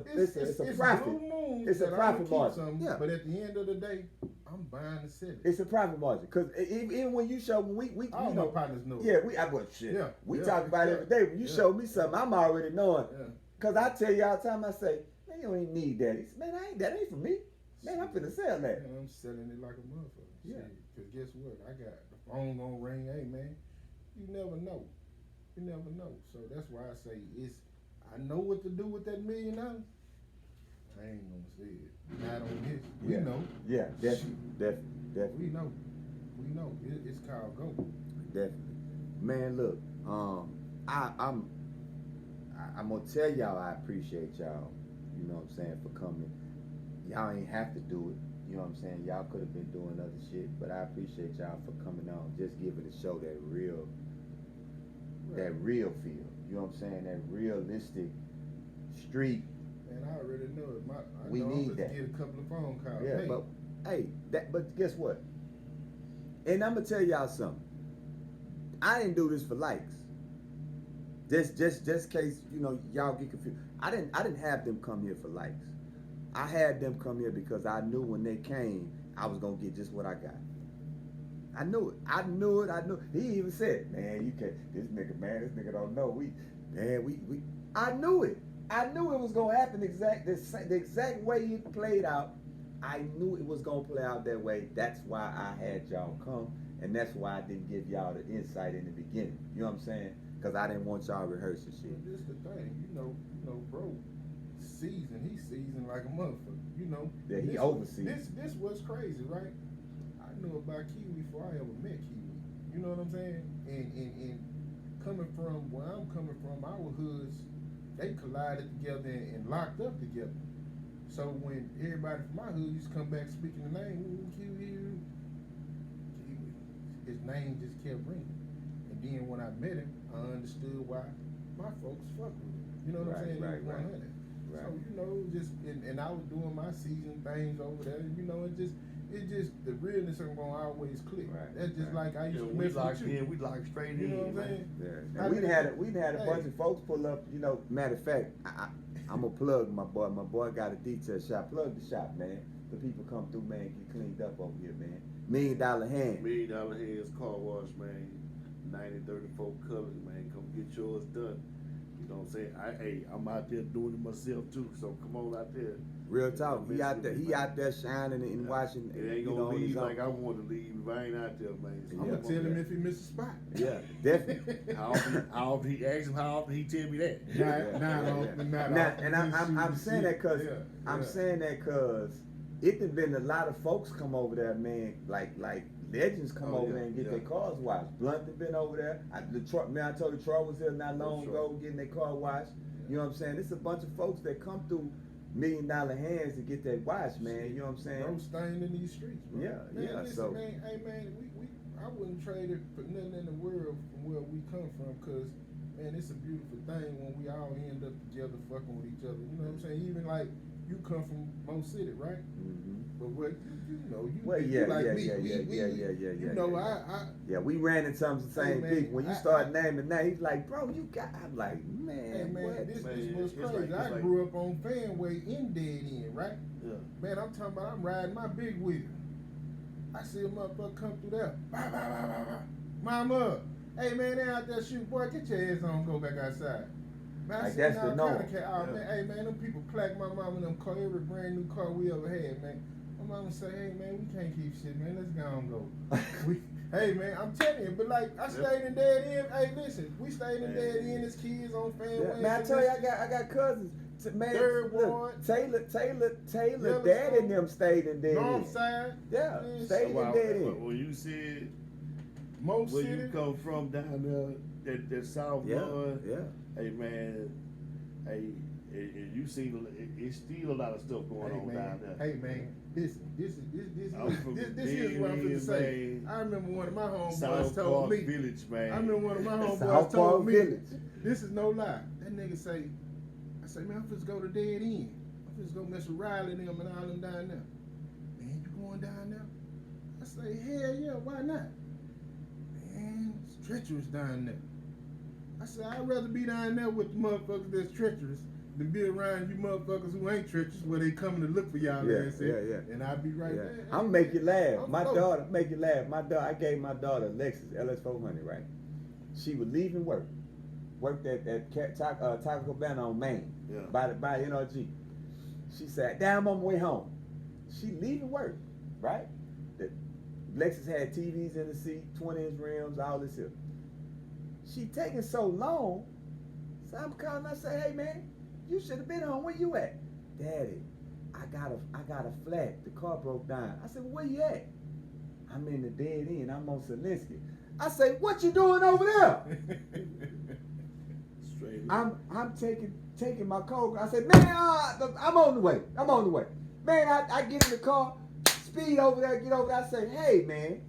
profit. Blue moons It's a that profit I'ma keep margin. some, Yeah. But at the end of the day, I'm buying to sell it. It's a profit margin because even when you show when we All you my know partners know. yeah shit Yeah, we yeah, talk about it every day. When you yeah. show me something, I'm already knowing Yeah. because I tell you all the time. I say, man, you don't even need that. He said, man, that ain't for me. Man, I'm finna sell that. Man, I'm selling it like a motherfucker. Yeah. Because guess what? I got the phone gonna ring. Hey, man, you never know. You never know. So that's why I say I know what to do with that $1 million. I ain't gonna say it. Not on this. We Yeah. know. Yeah, definitely. We know. We know. It's called go. Definitely. Man, look, I'm gonna tell y'all I appreciate y'all, you know what I'm saying, for coming. Y'all ain't have to do it, you know what I'm saying? Y'all could have been doing other shit, but I appreciate y'all for coming on, just giving the show that real feel. You know what I'm saying? That realistic street. Man, I already know it. We know need I'm that. Get a couple of phone calls. Yeah, Hey, but guess what? And I'm gonna tell y'all something. I didn't do this for likes. Just in case, you know, y'all get confused. I didn't have them come here for likes. I had them come here because I knew when they came, I was gonna get just what I got. I knew it. He even said, man, you can't, this nigga don't know. We. I knew it. I knew it was gonna happen the exact way it played out. I knew it was gonna play out that way. That's why I had y'all come, and that's why I didn't give y'all the insight in the beginning. You know what I'm saying? Because I didn't want y'all rehearsing shit. This the thing, you know, bro. He's seasoned like a motherfucker. You know. Yeah, he This overseas. This was crazy, right? I knew about Kiwi before I ever met Kiwi. You know what I'm saying? And coming from where I'm coming from, our hoods, they collided together and locked up together. So when everybody from my hood used to come back speaking the name, ooh, Kiwi, his name just kept ringing. And then when I met him, I understood why my folks fuck with him. You know what I'm saying? Right. It was 100. So, you know, and I was doing my season things over there, you know, it just the realness ain't gonna always click. Right, That's just right. like I used to we mess locked with you. in, we locked straight You in, know what I'm man. saying? Yeah. I And we mean, had a bunch of folks pull up. You know, matter of fact, I'm gonna plug my boy. My boy got a detail shop. Plug the shop, man. The people come through, man, get cleaned up over here, man. $1 Million Hand. $1 Million Hands Car Wash, man. 9034 Colors, man. Come get yours done. You know what I'm saying? I'm out there doing it myself too. So come on out there. Real talk. He out there shining and watching. It ain't you gonna know, on his leave own. like I want to leave if I ain't out there, man. So I'm Yeah. gonna come tell on him there. if he missed a spot. Yeah, definitely. How often he asked him how often he tell me that. Not And I'm saying that because I'm saying that because it done been a lot of folks come over there, man. Like legends come Oh, over yeah, there and get yeah. their cars washed. Blunt done been over there. I told you Troy was here not long sure. ago getting their car washed. You know what I'm saying? It's a bunch of folks that come through $1 Million Hands to get that washed, man. You know what I'm saying? Bro, staying in these streets, bro. Yeah, man, yeah, Listen, so- man, hey man, I wouldn't trade it for nothing in the world from where we come from, cause man, it's a beautiful thing when we all end up together fucking with each other. You know what I'm saying? Even like you come from Mo City, right? Mm-hmm. But what you know, you Well, you yeah, like yeah, me. yeah, We- yeah, we- yeah, yeah, yeah, You yeah, know, yeah. I Yeah, we ran into some of the same Hey, man, people. When you I- start naming names, he's like, bro, you got. I'm like, man, hey man, what? this Man, was it's crazy. like- I it's like- grew up on Fanway in Dead End, right? Yeah. Man, I'm talking about I'm riding my big wheel. I see a motherfucker come through there. Bah, bah, bah, bah, bah. Mama, hey man, they out there shooting. Boy, get your ass on, go back outside. Man, I Like, seen that's all the kind norm. of cat. Oh, man, hey man, them people clack my mama in them car, every brand new car we ever had, man. My mama say, hey man, we can't keep shit, man. Let's go and go. Hey man, I'm telling you, but like I stayed in dead end. Hey, listen, we stayed in dead end as kids on family. Man, I tell you, I got cousins. Man, Third look, Ward. Taylor, Yellowstone. Dad and them stayed in dead North end. side. Yeah, Man, stayed in dead end. When you said Mo where City. you come from down there, that South Yeah, Lord, yeah. hey man, hey, and you see, it's still a lot of stuff going Hey on man, down there. hey man, listen, this I'm from is what I'm Dead finna say. End, I remember one of my homeboys South told Park me. Village, man. I remember one of my homeboys South told Park me. Village. This is no lie. That nigga say, I say, man, I'm finna go to Dead End. I'm finna go mess with Riley and them and all them down there. Man, you going down there? I say, hell yeah, why not? Man, it's treacherous down there. I said, I'd rather be down there with the motherfuckers that's treacherous than be around you motherfuckers who ain't treacherous where they coming to look for y'all Yeah, ass. yeah. And I'll be right there. I'm make you laugh. I'm My floating. daughter make you laugh. My daughter, I gave my daughter Lexus LS400, right? She was leaving work. Worked at Taco Cabana on Main. Yeah. By NRG. She said, "Damn, I'm on my way home." She leaving work, right? The Lexus had TVs in the seat, 20-inch rims, all this here. She taking so long, so I'm calling. I say, "Hey man, you should have been home. Where you at?" "Daddy, I got a flat. The car broke down." I said, "Where you at?" "I'm in the dead end. I'm on Selinsky." I say, "What you doing over there?" Straight. I'm taking my car. I said, "Man, I'm on the way. I'm on the way." Man, I get in the car, speed over there, get over there. I say, "Hey man,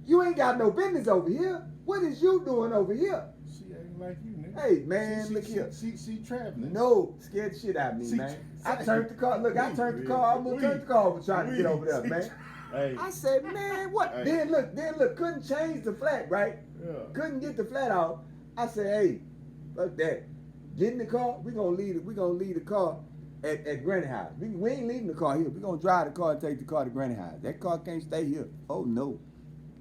you ain't got no business over here. What is you doing over here?" She ain't like you, nigga. Hey man, she, look here. She traveling. No, scared the shit out of me, See, man. I turned the car. Look, I turned the car. I almost turned the car over trying to get over there, man. Hey, I said, "Man, what?" Hey. Then look, couldn't change the flat, right? Yeah. Couldn't get the flat off. I said, "Hey, fuck that. Get in the car. We gonna leave the car at Granny House. We ain't leaving the car here. We gonna drive the car and take the car to Granny House. That car can't stay here." "Oh no,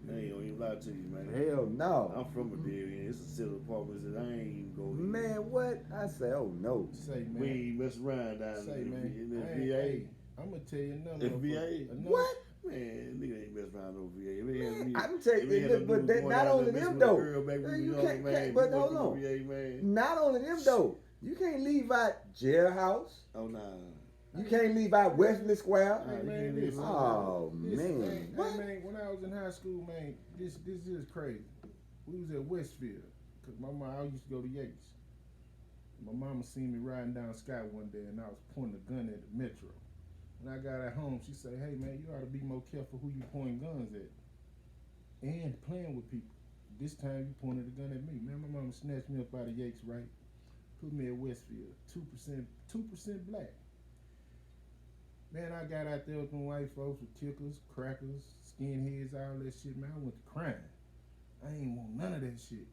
I ain't gonna even lie to you, man. hell no." I'm from a dead end. It's a set of apartments that I ain't even go in. Man, what? I say, "Oh no." Say, man. We ain't mess around down Say, in man. the I VA. ain't- I'm gonna tell you another. VA? What? Man, nigga ain't mess around no VA. Man, I'm telling you, look, but that, not only them though. You can't, but hold on. VA, man. Not only them though. You can't leave out jailhouse. Oh, nah. You can't leave out Wesley Square. Hey, you man, can't listen. Oh Listen, man. Hey, What? man, when I was in high school, man, this is crazy. We was at Westfield, cause I used to go to Yates. My mama seen me riding down Scott one day, and I was pointing a gun at the Metro. When I got at home, she said, "Hey man, you ought to be more careful who you pointing guns at, and playing with people. This time you pointed a gun at me, man. My mama snatched me up out of Yates, right? Put me at Westfield, 2% black. Man, I got out there with them white folks with kickers, crackers, skinheads, all that shit, man. I went to crime. I ain't want none of that shit.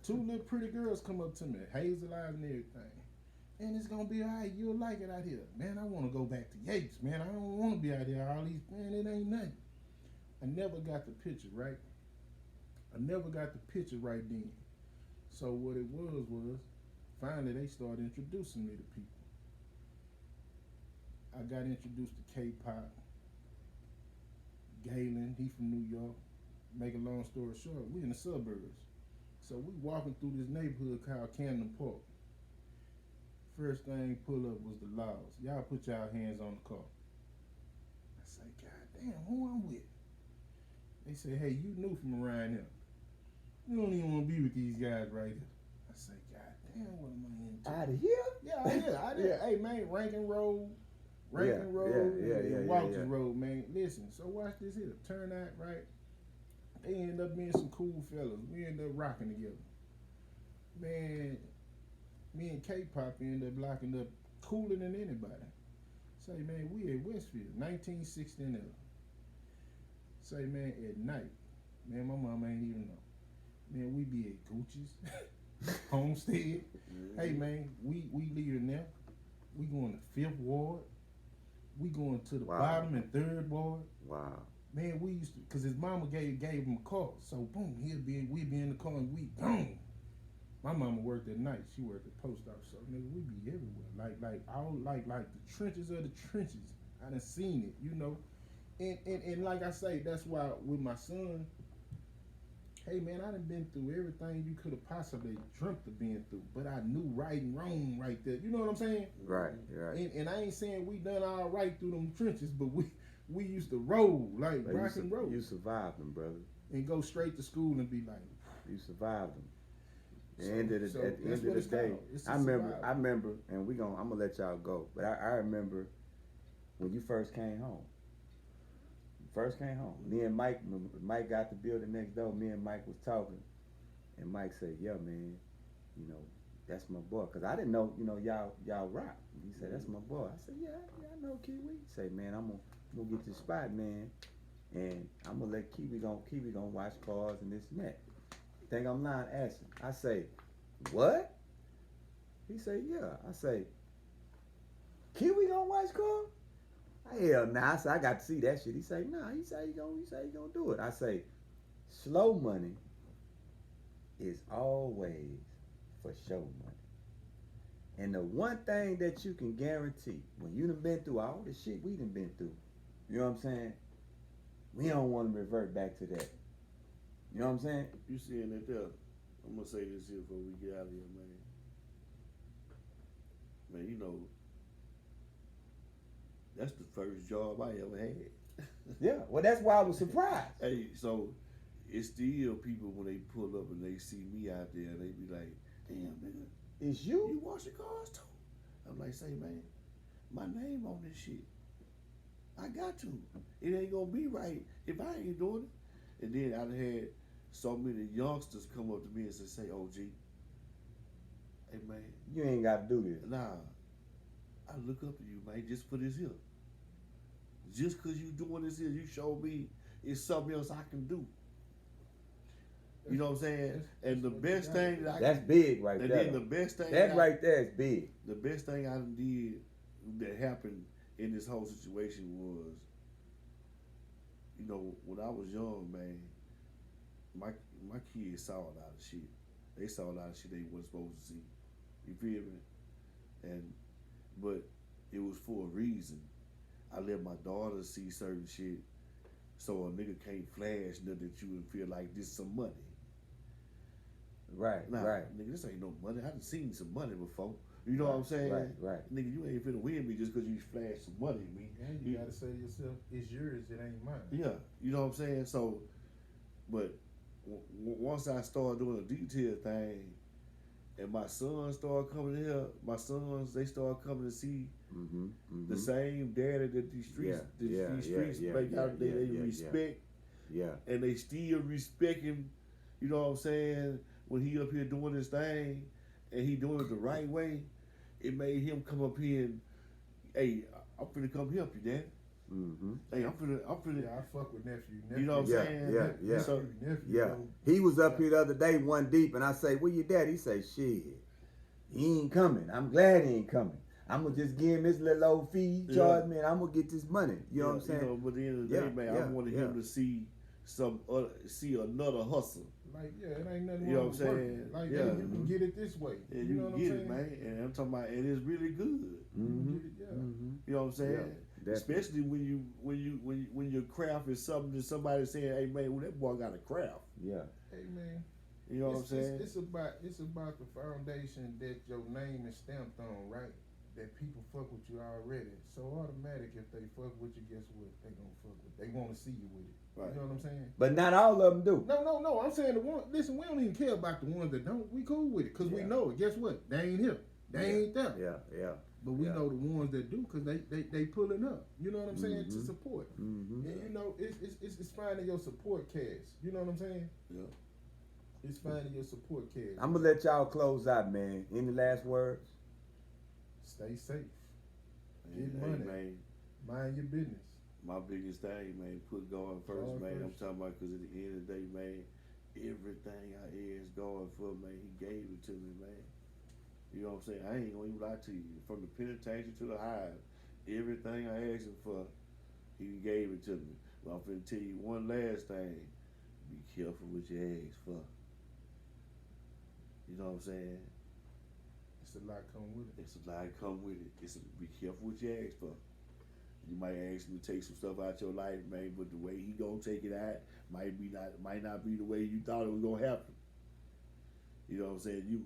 2 little pretty girls come up to me, hazel eyes and everything. "Man, it's gonna be alright, you'll like it out here." Man, I wanna go back to Yates, man. I don't wanna be out there, all these, man, it ain't nothing. I never got the picture right. Then. So what it was, finally they started introducing me to people. I got introduced to K-Pop, Galen, he from New York. Make a long story short, we in the suburbs. So we walking through this neighborhood called Camden Park. First thing pull up was the laws. "Y'all put y'all hands on the car." I say, "God damn, who I'm with?" They say, "Hey, you new from around here. You don't even want to be with these guys right here." I say, "God damn, what am I into?" Out of here? Yeah, I did. Yeah. Hey man, Rankin Road, Yeah, and Walters yeah. Road, man. Listen, so watch this here. Turn out right. They end up being some cool fellas. We end up rocking together. Man, me and K-Pop end up locking up cooler than anybody. Say, man, we at Westfield, 1960 and up. Say, man, at night, man, my mama ain't even know. Man, we be at Gucci's, Homestead. Hey, man, we leaving there. We going to 5th Ward. We going to the Wow. bottom and 3rd Ward. Wow. Man, we used to, cause his mama gave him a car. So boom, we'd be in the car and we boom. My mama worked at night. She worked at post office. So nigga, we be everywhere. Like the trenches of the trenches I done seen it, you know. And like I say, that's why with my son, hey man, I done been through everything you could have possibly dreamt of being through. But I knew right and wrong right there. You know what I'm saying? Right, right. And I ain't saying we done all right through them trenches, but we used to roll like But rock and roll you survived them, brother. and go straight to school and be like, You survived them. At So- the end of the, so at the that's end of what the it's day, called. It's a I remember, survival. and I'm gonna let y'all go. But I remember when you first came home. Me and Mike, when Mike got the building next door. Me and Mike was talking, and Mike said, "Yeah, man, you know, that's my boy." Cause I didn't know, you know, y'all rock. He said, "That's my boy." I said, "Yeah, I know Kiwi." He said, "Man, I'm gonna get this spot, man, and I'm gonna let Kiwi gonna watch cars and this and that." Think I'm lying? Ask him. I say, "What?" He say, "Yeah." I say, "Kiwi gonna watch cars?" Hell nah. I said, "I got to see that shit." He say, "Nah." He say he gonna do it. I say, slow money is always for show money. And the one thing that you can guarantee when you done been through all the shit we done been through, you know what I'm saying? We don't want to revert back to that. You know what I'm saying? You seeing it there? I'm gonna say this here before we get out of here, man. Man, you know, that's the first job I ever had. Yeah. Well, that's why I was surprised. Hey, so it's still people when they pull up and they see me out there, they be like, "Damn, nigga, It's you. you washing cars too?" I'm like, "Say, man, my name on this shit. I got to. It ain't gonna be right if I ain't doing it." And then I done had so many youngsters come up to me and say, "OG, hey man, You ain't got to do this. nah, I look up to you, man, just for this here. Just cause you doing this here, you show me it's something else I can do." You know what I'm saying? And the best thing that I That's big right and there. then the best thing That right there is big. the best thing I did that happened in this whole situation was, you know, when I was young, man, my kids saw a lot of shit. They saw a lot of shit they wasn't supposed to see. You feel me? But it was for a reason. I let my daughter see certain shit, so a nigga can't flash nothing that you would feel like this some money. Right, Nah, right. nigga, this ain't no money. I done seen some money before. You know what I'm saying? Right. Nigga, you ain't finna win me just cause you flash some money at me. And you gotta say to yourself, it's yours, it ain't mine. Yeah, you know what I'm saying? So, but once I started doing the detail thing, and my sons started coming here, they started coming to see the same daddy that these streets, they respect, and they still respect him. You know what I'm saying? When he up here doing his thing, and he doing it the right way, it made him come up here and, "Hey, I'm finna come help you, Dad. Hey, I'm finna." Yeah, I fuck with nephew. You know what I'm saying? Yeah. So, Nephew. He was up here the other day, one deep, and I say, "Where your dad?" He say, "Shit, he ain't coming. I'm glad he ain't coming. I'm gonna just give him his little old fee, charge me, and I'm gonna get this money." You know what I'm saying? You know, but at the end of the day, man, I wanted him to see see another hustle. Like, yeah, it ain't nothing You know wrong what with I'm working. saying? Like, Yeah. hey, you can get it this way. And you you know can what get I'm it, saying? man. And I'm talking about, and it's really good. You can get it, yeah. You know what I'm saying? Yeah, Especially when your craft is something that somebody's saying, "Hey man, well, that boy got a craft." Yeah. Hey man, You know what I'm saying? It's about the foundation that your name is stamped on, right? That people fuck with you already. So automatic, if they fuck with you, guess what? They gonna fuck with. They want to see you with it. Right. You know what I'm saying? But not all of them do. No. I'm saying the one. Listen, we don't even care about the ones that don't. We cool with it because we know it. Guess what? They ain't here. They ain't there. Yeah. But we know the ones that do because they pulling up. You know what I'm saying? To support. And you know, it's finding your support cast. You know what I'm saying? Yeah. It's finding your support cast. I'm gonna let y'all close out, man. Any last words? Stay safe. Hey, Get money. man. Mind your business. My biggest thing, man, put God first, God man. I'm first. talking about because at the end of the day, man, everything I asked God for, man, He gave it to me, man. You know what I'm saying? I ain't gonna even lie to you. From the penitentiary to the hive, everything I asked Him for, He gave it to me. But I'm finna tell you one last thing. Be careful what you ask for. You know what I'm saying? It's a lot come with it. It's a lot come with it. Be careful what you ask for. You might ask him to take some stuff out your life, man, but the way he gonna take it out might not be the way you thought it was gonna happen. You know what I'm saying?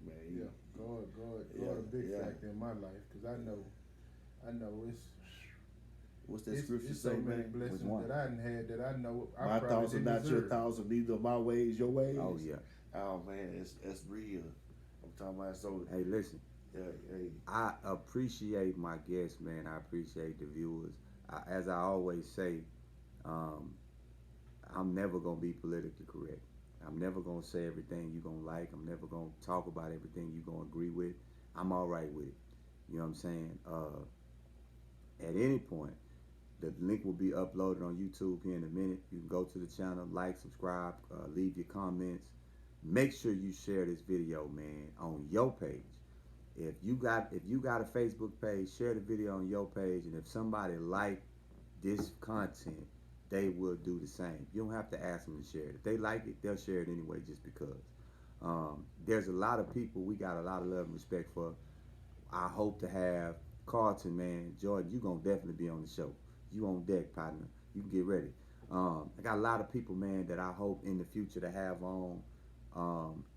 Man. Yeah, God, a big factor in my life, because I know it's What's that it's scripture so say, many man? blessings Which one? that I done had that I know I My probably thoughts are didn't not your deserve. thoughts, and neither are my ways your ways. Oh yeah. Oh man, that's real. I'm talking about so. Hey, listen. Hey. I appreciate my guests, man. I appreciate the viewers. As I always say, I'm never gonna be politically correct. I'm never gonna say everything you gonna like. I'm never gonna talk about everything you gonna agree with. I'm all right with it. You know what I'm saying? At any point, the link will be uploaded on YouTube here in a minute. You can go to the channel, like, subscribe, leave your comments. Make sure you share this video, man, on your page. If you got a Facebook page, share the video on your page, and if somebody like this content, they will do the same. You don't have to ask them to share it. If they like it, they'll share it anyway just because. There's a lot of people we got a lot of love and respect for. I hope to have Carlton, man. Jordan, you gonna definitely be on the show. You on deck, partner. You can get ready. I got a lot of people, man, that I hope in the future to have on,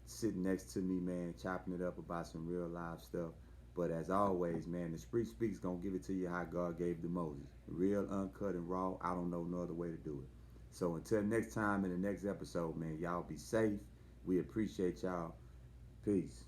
sitting next to me, man, chopping it up about some real live stuff. But as always, man, the Street Speaks gonna give it to you how God gave it to Moses. Real, uncut, and raw. I don't know no other way to do it. So until next time in the next episode, man, y'all be safe. We appreciate y'all. Peace.